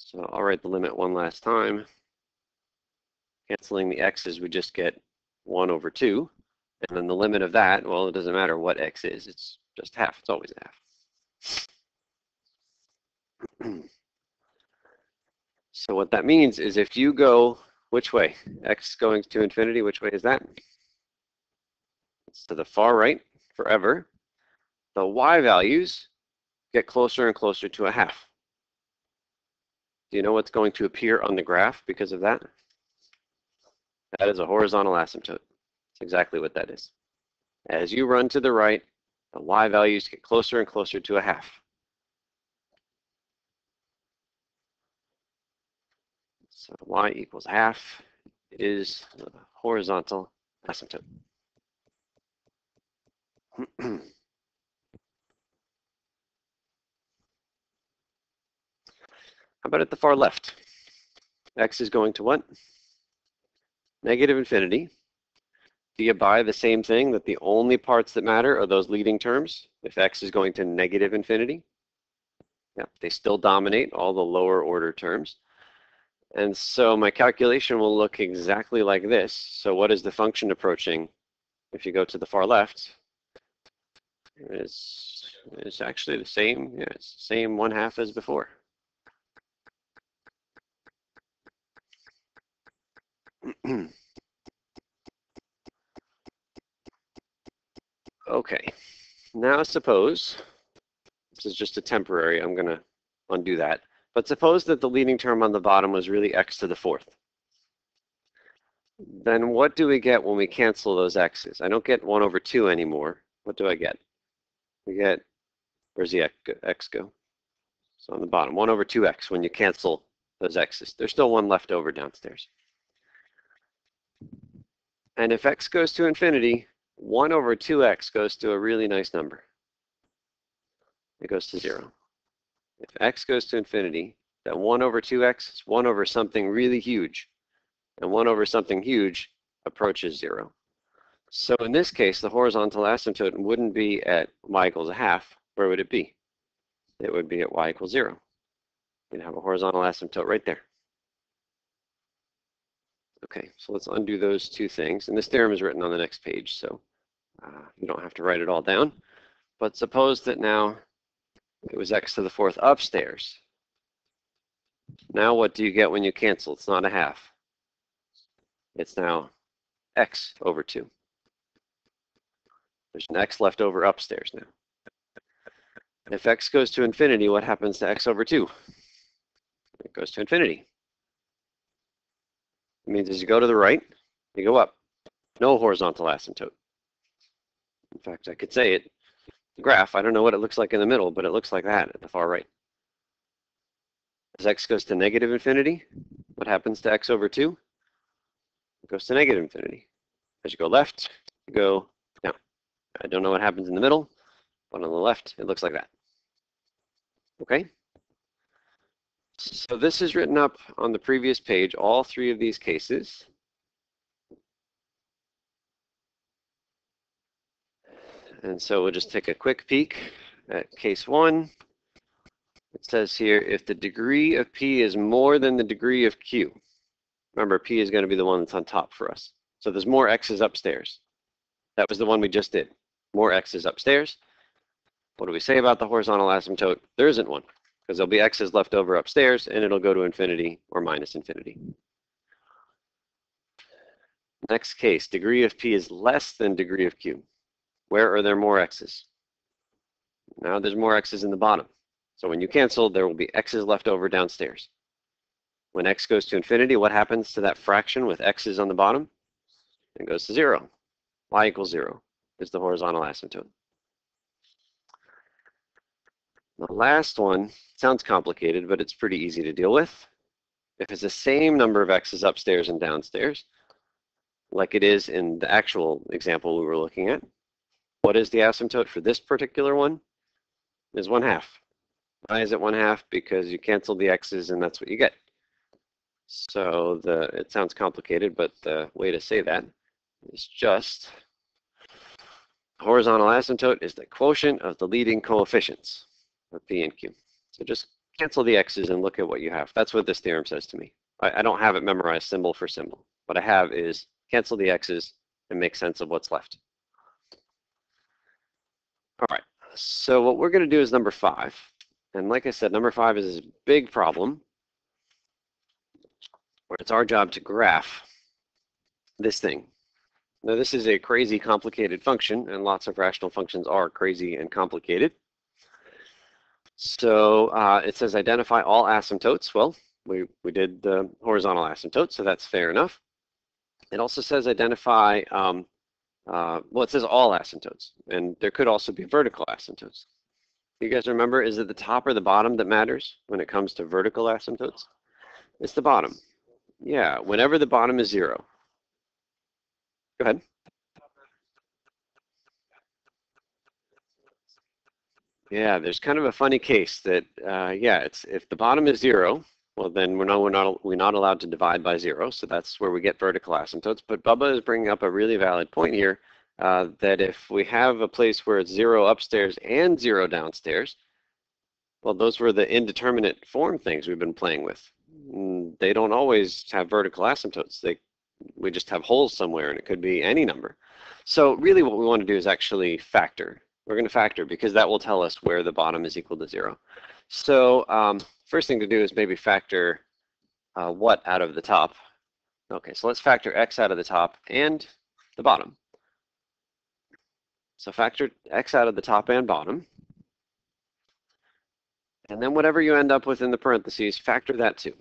Speaker 1: So I'll write the limit one last time. Canceling the x's, we just get 1 over 2. And then the limit of that, well, it doesn't matter what x is. It's just half. It's always a half. So what that means is if you go, which way? X going to infinity, which way is that? It's to the far right forever. The y values get closer and closer to a half. Do you know what's going to appear on the graph because of that? That is a horizontal asymptote. That's exactly what that is. As you run to the right, the y values get closer and closer to a half. So y equals half is the horizontal asymptote. How about at the far left? X is going to what? Negative infinity. Do you buy the same thing, that the only parts that matter are those leading terms? If x is going to negative infinity? Yeah, they still dominate all the lower order terms. And so my calculation will look exactly like this. So what is the function approaching? If you go to the far left, it's It's actually the same. Yeah, it's the same 1/2 as before. Okay, now suppose, this is just a temporary, I'm going to undo that, but suppose that the leading term on the bottom was really x to the 4th. Then what do we get when we cancel those x's? I don't get 1/2 anymore. What do I get? We get, where's the x go? So on the bottom, 1/2x when you cancel those x's. There's still one left over downstairs. And if x goes to infinity, 1/2x goes to a really nice number. It goes to 0. If x goes to infinity, that 1/2x is 1 over something really huge. And 1 over something huge approaches 0. So in this case, the horizontal asymptote wouldn't be at y equals 1/2. Where would it be? It would be at y equals 0. You'd have a horizontal asymptote right there. Okay, so let's undo those two things. And this theorem is written on the next page, so you don't have to write it all down. But suppose that now it was x to the 4th upstairs. Now what do you get when you cancel? It's not 1/2. It's now x over 2. There's an x left over upstairs now. If x goes to infinity, what happens to x over 2? It goes to infinity. It means as you go to the right, you go up. No horizontal asymptote. In fact, I could say it, the graph, I don't know what it looks like in the middle, but it looks like that at the far right. As x goes to negative infinity, what happens to x over 2? It goes to negative infinity. As you go left, you go down. I don't know what happens in the middle, but on the left, it looks like that. Okay? So this is written up on the previous page, all three of these cases. And so we'll just take a quick peek at case 1. It says here, if the degree of P is more than the degree of Q. Remember, P is going to be the one that's on top for us. So there's more x's upstairs. That was the one we just did. More x's upstairs. What do we say about the horizontal asymptote? There isn't one, because there'll be x's left over upstairs, and it'll go to infinity or minus infinity. Next case, degree of P is less than degree of Q. Where are there more x's? Now there's more x's in the bottom. So when you cancel, there will be x's left over downstairs. When x goes to infinity, what happens to that fraction with x's on the bottom? It goes to 0. Y equals 0 is the horizontal asymptote. The last one sounds complicated, but it's pretty easy to deal with. If it's the same number of x's upstairs and downstairs, like it is in the actual example we were looking at, what is the asymptote for this particular one? Is 1/2. Why is it 1/2? Because you cancel the x's and that's what you get. So it sounds complicated, but the way to say that is just horizontal asymptote is the quotient of the leading coefficients of P and Q. So just cancel the x's and look at what you have. That's what this theorem says to me. I don't have it memorized symbol for symbol. What I have is cancel the x's and make sense of what's left. All right, so what we're going to do is number 5. And like I said, number 5 is this big problem where it's our job to graph this thing. Now this is a crazy complicated function, and lots of rational functions are crazy and complicated. So it says identify all asymptotes. Well, we did the horizontal asymptote, so that's fair enough. It also says identify, well, it says all asymptotes, and there could also be vertical asymptotes. You guys remember, is it the top or the bottom that matters when it comes to vertical asymptotes? It's the bottom. Yeah, whenever the bottom is 0. Go ahead. Yeah, there's kind of a funny case that, yeah, it's if the bottom is 0, well, then we're not allowed to divide by 0, so that's where we get vertical asymptotes. But Bubba is bringing up a really valid point here, that if we have a place where it's 0 upstairs and 0 downstairs, well, those were the indeterminate form things we've been playing with. They don't always have vertical asymptotes. We just have holes somewhere, and it could be any number. So really what we want to do is actually factor We're going to factor because that will tell us where the bottom is equal to 0. So first thing to do is maybe factor what out of the top. Okay, so let's factor x out of the top and the bottom. So factor x out of the top and bottom. And then whatever you end up with in the parentheses, factor that too.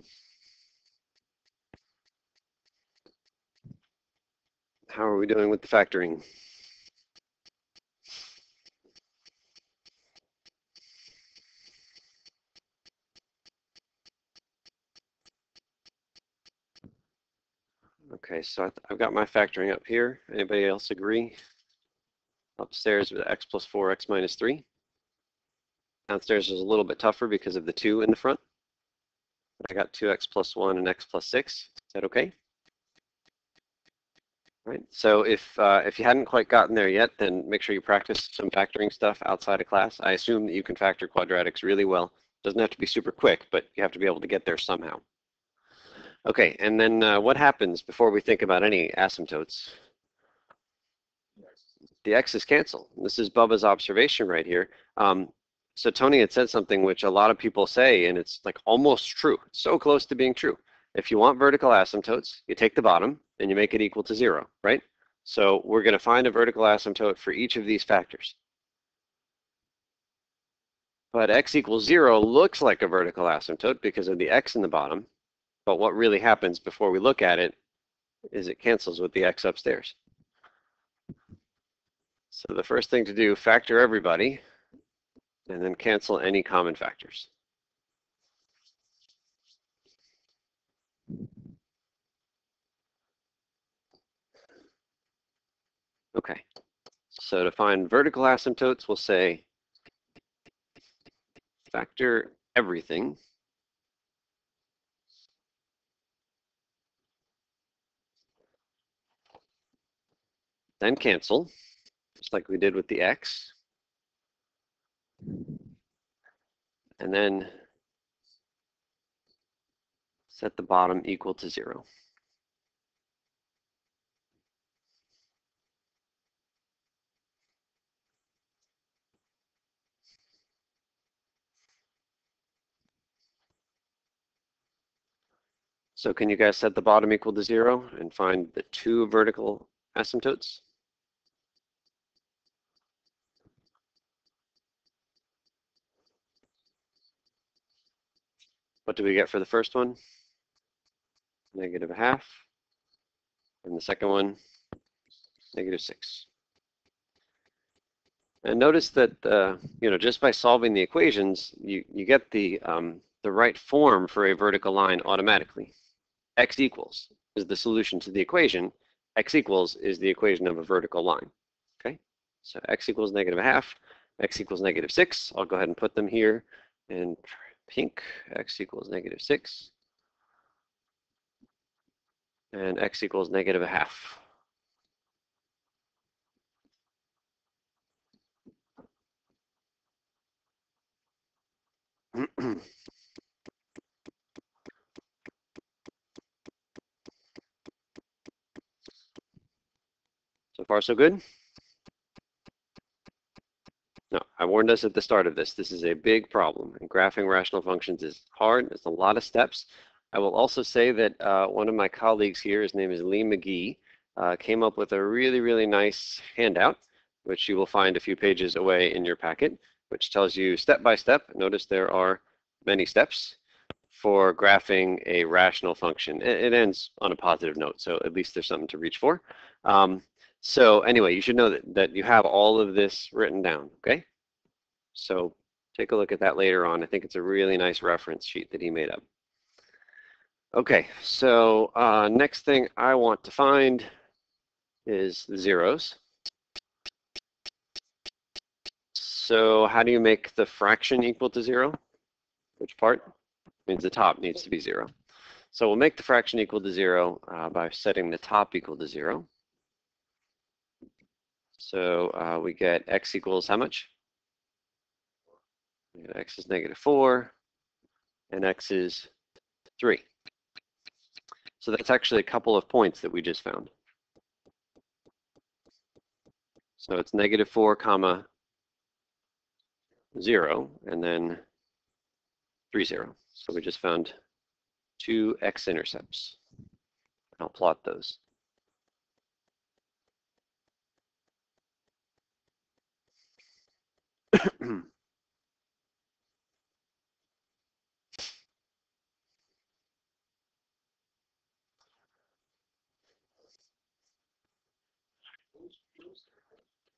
Speaker 1: How are we doing with the factoring? Okay, so I've got my factoring up here. Anybody else agree? Upstairs with x plus 4, x minus 3. Downstairs is a little bit tougher because of the 2 in the front. I got 2x plus 1 and x plus 6. Is that okay? Right. So if you hadn't quite gotten there yet, then make sure you practice some factoring stuff outside of class. I assume that you can factor quadratics really well. Doesn't have to be super quick, but you have to be able to get there somehow. Okay, and then what happens before we think about any asymptotes? The x's cancel. This is Bubba's observation right here. So Tony had said something which a lot of people say, and it's like almost true. It's so close to being true. If you want vertical asymptotes, you take the bottom and you make it equal to 0, right? So we're going to find a vertical asymptote for each of these factors. But x equals 0 looks like a vertical asymptote because of the x in the bottom. But what really happens before we look at it is it cancels with the x upstairs. So the first thing to do, factor everybody, and then cancel any common factors. Okay, so to find vertical asymptotes, we'll say factor everything. Then cancel, just like we did with the x. And then set the bottom equal to 0. So can you guys set the bottom equal to 0 and find the 2 vertical asymptotes? What do we get for the first one? -0.5. And the second one, -6. And notice that just by solving the equations, you get the right form for a vertical line automatically. X equals is the solution to the equation. X equals is the equation of a vertical line. Okay, so x equals -0.5, x equals -6. I'll go ahead and put them here in pink. X equals -6, and x equals -0.5. So far, so good? No, I warned us at the start of this. This is a big problem, and graphing rational functions is hard. It's a lot of steps. I will also say that one of my colleagues here, his name is Lee McGee, came up with a really, really nice handout, which you will find a few pages away in your packet, which tells you step by step. Notice there are many steps for graphing a rational function. It ends on a positive note, so at least there's something to reach for. So anyway, you should know that you have all of this written down, okay? So take a look at that later on. I think it's a really nice reference sheet that he made up. Okay, so next thing I want to find is the zeros. So how do you make the fraction equal to 0? Which part? Means the top needs to be 0. So we'll make the fraction equal to 0 by setting the top equal to 0. So we get x equals how much? X is -4, and x is 3. So that's actually a couple of points that we just found. So it's -4, comma 0, and then 3, 0. So we just found two x-intercepts. I'll plot those.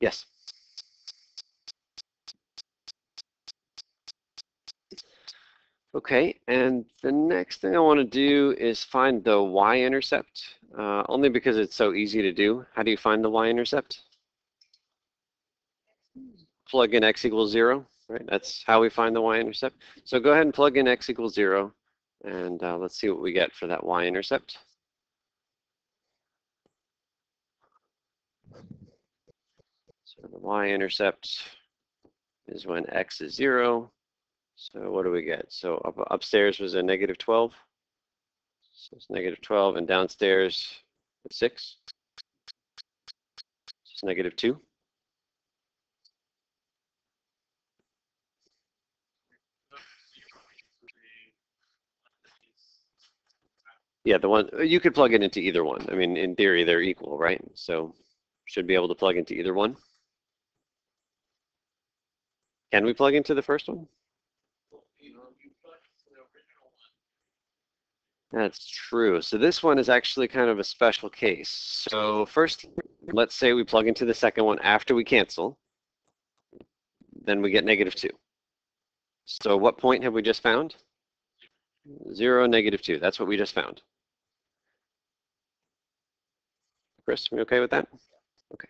Speaker 1: Yes. Okay, and the next thing I want to do is find the y-intercept, only because it's so easy to do. How do you find the y-intercept? Plug in x equals 0, right? That's how we find the y-intercept. So go ahead and plug in x equals 0, and let's see what we get for that y-intercept. So the y-intercept is when x is 0. So what do we get? So upstairs was a negative 12. So it's negative 12, and downstairs it's 6. So it's negative 2. Yeah, the one, you could plug it into either one. I mean, in theory, they're equal, right? So should be able to plug into either one. Can we plug into the first one? That's true. So this one is actually kind of a special case. So first, let's say we plug into the second one after we cancel. Then we get negative 2. So what point have we just found? 0, negative 2. That's what we just found. Chris, are you okay with that? Okay.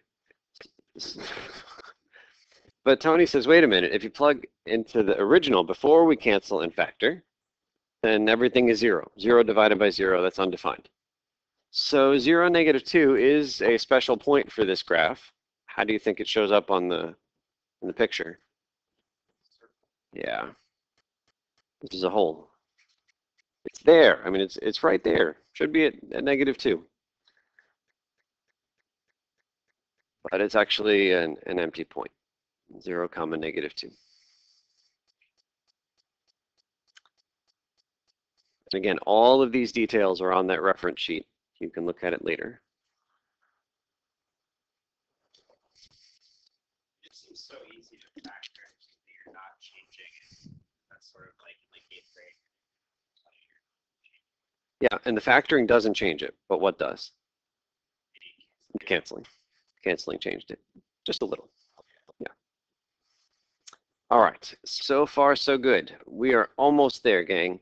Speaker 1: But Tony says, wait a minute, if you plug into the original before we cancel and factor, then everything is 0. 0 divided by 0, that's undefined. So 0, negative 2 is a special point for this graph. How do you think it shows up on in the picture? Yeah. This is a hole. It's there. I mean, it's right there. Should be at negative 2. But it's actually an empty point. 0, comma, negative 2. And again, all of these details are on that reference sheet. You can look at it later.
Speaker 3: It seems so easy to factor that you're not changing it. That's sort of like in like 8th grade.
Speaker 1: Yeah, and the factoring doesn't change it, but what does? Canceling. Canceling changed it. Just a little. Yeah. All right. So far, so good. We are almost there, gang.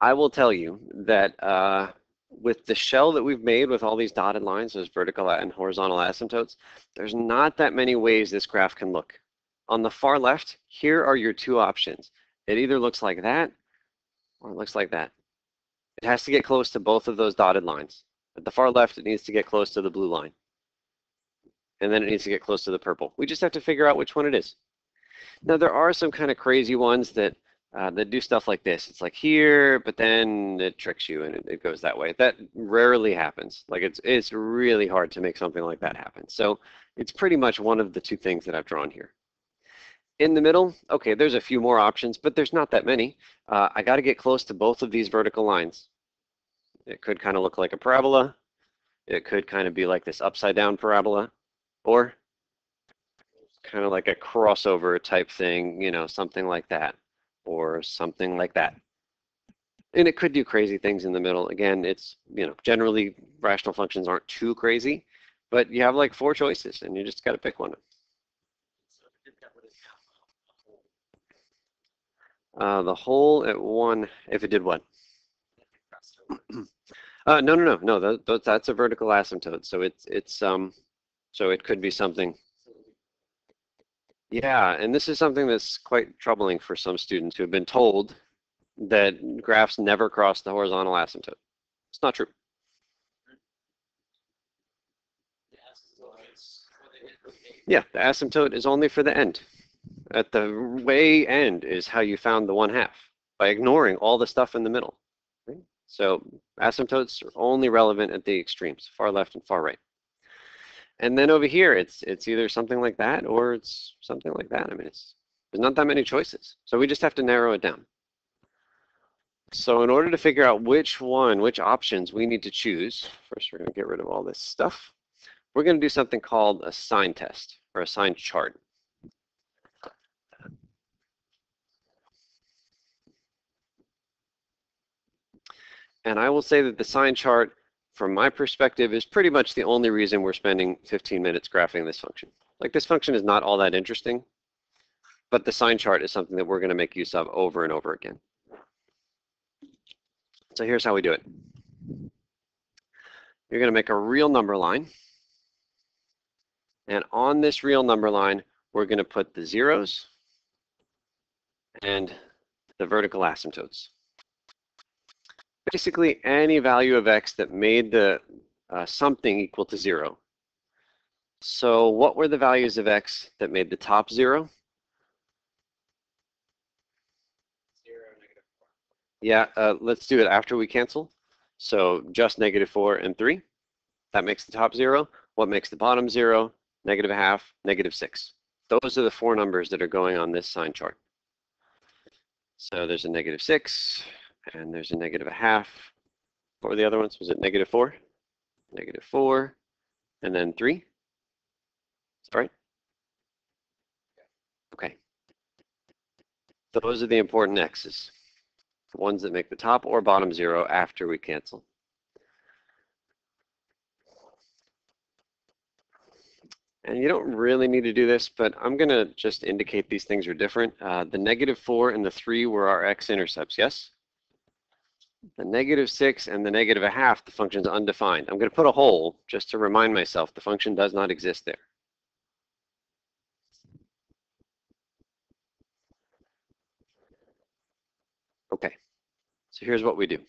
Speaker 1: I will tell you that with the shell that we've made with all these dotted lines, those vertical and horizontal asymptotes, there's not that many ways this graph can look. On the far left, here are your two options. It either looks like that or it looks like that. It has to get close to both of those dotted lines. At the far left, it needs to get close to the blue line. And then it needs to get close to the purple. We just have to figure out which one it is. Now, there are some kind of crazy ones that do stuff like this. It's like here, but then it tricks you and it goes that way. That rarely happens. Like it's really hard to make something like that happen. So it's pretty much one of the two things that I've drawn here. In the middle, okay, there's a few more options, but there's not that many. I got to get close to both of these vertical lines. It could kind of look like a parabola. It could kind of be like this upside down parabola, or kind of like a crossover type thing, you know, something like that, or something like that. And it could do crazy things in the middle. Again, it's, you know, generally rational functions aren't too crazy, but you have like 4 choices and you just got to pick one. The whole at 1, if it did what? No. That's a vertical asymptote. So so it could be something. Yeah, and this is something that's quite troubling for some students who have been told that graphs never cross the horizontal asymptote. It's not true. Yeah, the asymptote is only for the end. At the way end is how you found the 1/2, by ignoring all the stuff in the middle. Right? So asymptotes are only relevant at the extremes, far left and far right. And then over here, it's either something like that or it's something like that. I mean, There's not that many choices. So we just have to narrow it down. So in order to figure out which options we need to choose, first we're going to get rid of all this stuff. We're going to do something called a sign test or a sign chart. And I will say that the sign chart, from my perspective, is pretty much the only reason we're spending 15 minutes graphing this function. Like, this function is not all that interesting, but the sign chart is something that we're going to make use of over and over again. So here's how we do it. You're going to make a real number line. And on this real number line, we're going to put the zeros and the vertical asymptotes. Basically, any value of x that made the something equal to 0. So what were the values of x that made the top 0?
Speaker 3: 0, -4.
Speaker 1: Yeah, let's do it after we cancel. So just -4 and 3. That makes the top 0. What makes the bottom 0? -0.5, -6. Those are the 4 numbers that are going on this sign chart. So there's a -6, and there's a -0.5. What were the other ones? Was it -4? -4, and then 3. Is that right? Okay. Those are the important x's, the ones that make the top or bottom 0 after we cancel. And you don't really need to do this, but I'm going to just indicate these things are different. The -4 and the 3 were our x-intercepts, yes? The -6 and the -0.5, the function's undefined. I'm going to put a hole just to remind myself the function does not exist there. Okay, so here's what we do.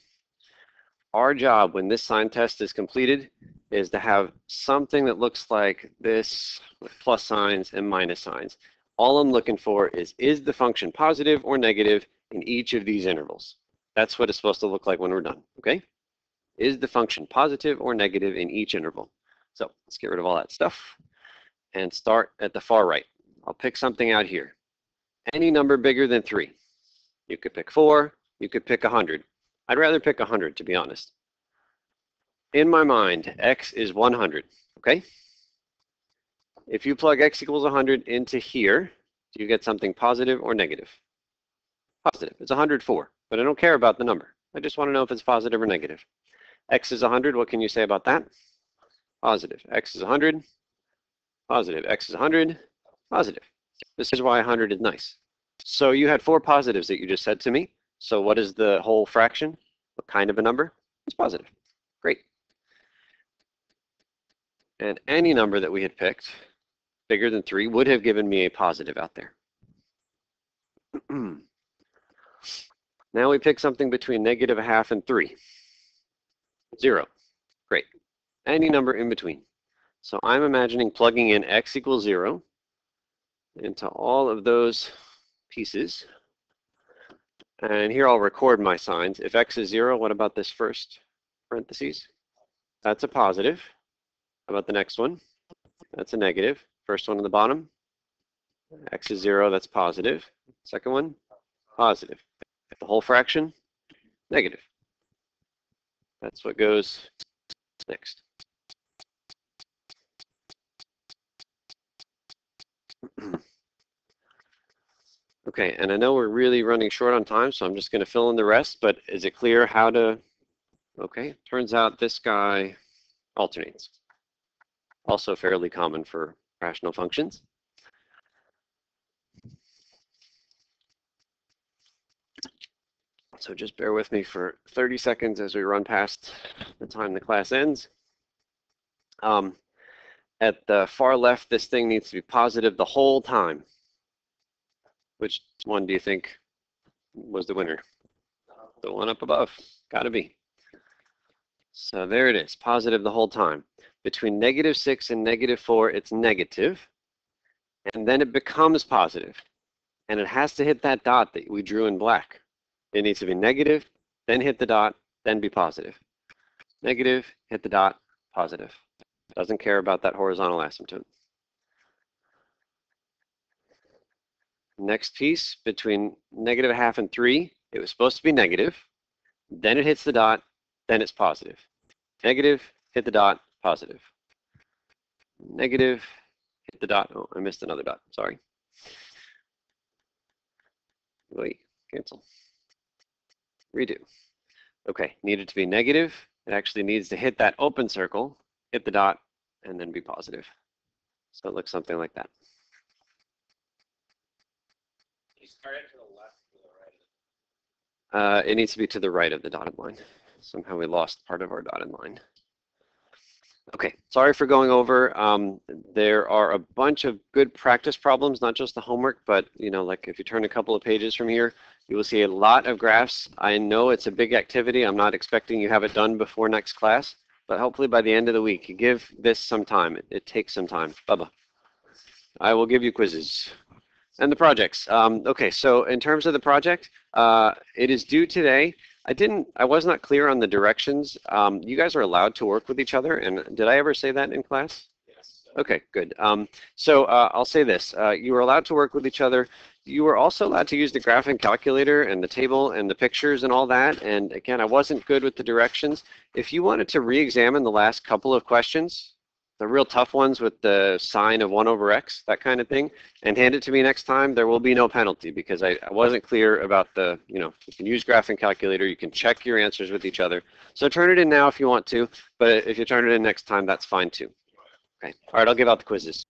Speaker 1: Our job when this sign test is completed is to have something that looks like this with plus signs and minus signs. All I'm looking for is the function positive or negative in each of these intervals? That's what it's supposed to look like when we're done, okay? Is the function positive or negative in each interval? So let's get rid of all that stuff and start at the far right. I'll pick something out here. Any number bigger than 3. You could pick 4, you could pick 100. I'd rather pick 100, to be honest. In my mind, x is 100, okay? If you plug x equals 100 into here, do you get something positive or negative? Positive. It's 104, but I don't care about the number. I just want to know if it's positive or negative. X is 100. What can you say about that? Positive. X is 100. Positive. X is 100. Positive. This is why 100 is nice. So you had 4 positives that you just said to me. So what is the whole fraction? What kind of a number? It's positive. Great. And any number that we had picked bigger than 3 would have given me a positive out there. Now we pick something between -0.5 and 3. 0. Great. Any number in between. So I'm imagining plugging in x equals 0 into all of those pieces. And here I'll record my signs. If x is 0, what about this first parentheses? That's a positive. How about the next one? That's a negative. First one on the bottom. X is 0, that's positive. Second one, positive. The whole fraction, negative. That's what goes next. Okay, and I know we're really running short on time, so I'm just going to fill in the rest, but is it clear how to, okay, turns out this guy alternates. Also fairly common for rational functions. So just bear with me for 30 seconds as we run past the time the class ends. At the far left, this thing needs to be positive the whole time. Which one do you think was the winner? The one up above. Gotta be. So there it is, positive the whole time. Between -6 and -4, it's negative. And then it becomes positive. And it has to hit that dot that we drew in black. It needs to be negative, then hit the dot, then be positive. Negative, hit the dot, positive. Doesn't care about that horizontal asymptote. Next piece, between -0.5 and 3, it was supposed to be negative. Then it hits the dot, then it's positive. Negative, hit the dot, positive. Negative, hit the dot. Oh, I missed another dot, sorry. Wait, cancel. Redo. Okay, needed to be negative. It actually needs to hit that open circle, hit the dot, and then be positive. So it looks something like that.
Speaker 3: You start it to the left or the right?
Speaker 1: It needs to be to the right of the dotted line. Somehow we lost part of our dotted line. Okay, sorry for going over. There are a bunch of good practice problems, not just the homework, but like if you turn a couple of pages from here, you will see a lot of graphs. I know it's a big activity. I'm not expecting you have it done before next class, but hopefully by the end of the week, you give this some time. It takes some time. Bubba, I will give you quizzes. And the projects. Okay, so in terms of the project, it is due today. I was not clear on the directions. You guys are allowed to work with each other, and did I ever say that in class?
Speaker 3: Yes.
Speaker 1: Okay, good. So I'll say this. You are allowed to work with each other. You are also allowed to use the graphing calculator and the table and the pictures and all that. And again, I wasn't good with the directions. If you wanted to re-examine the last couple of questions, the real tough ones with the sign of 1 over x, that kind of thing, and hand it to me next time, there will be no penalty because I wasn't clear about the, you can use graphing calculator, you can check your answers with each other. So turn it in now if you want to, but if you turn it in next time, that's fine too. Okay, all right, I'll give out the quizzes.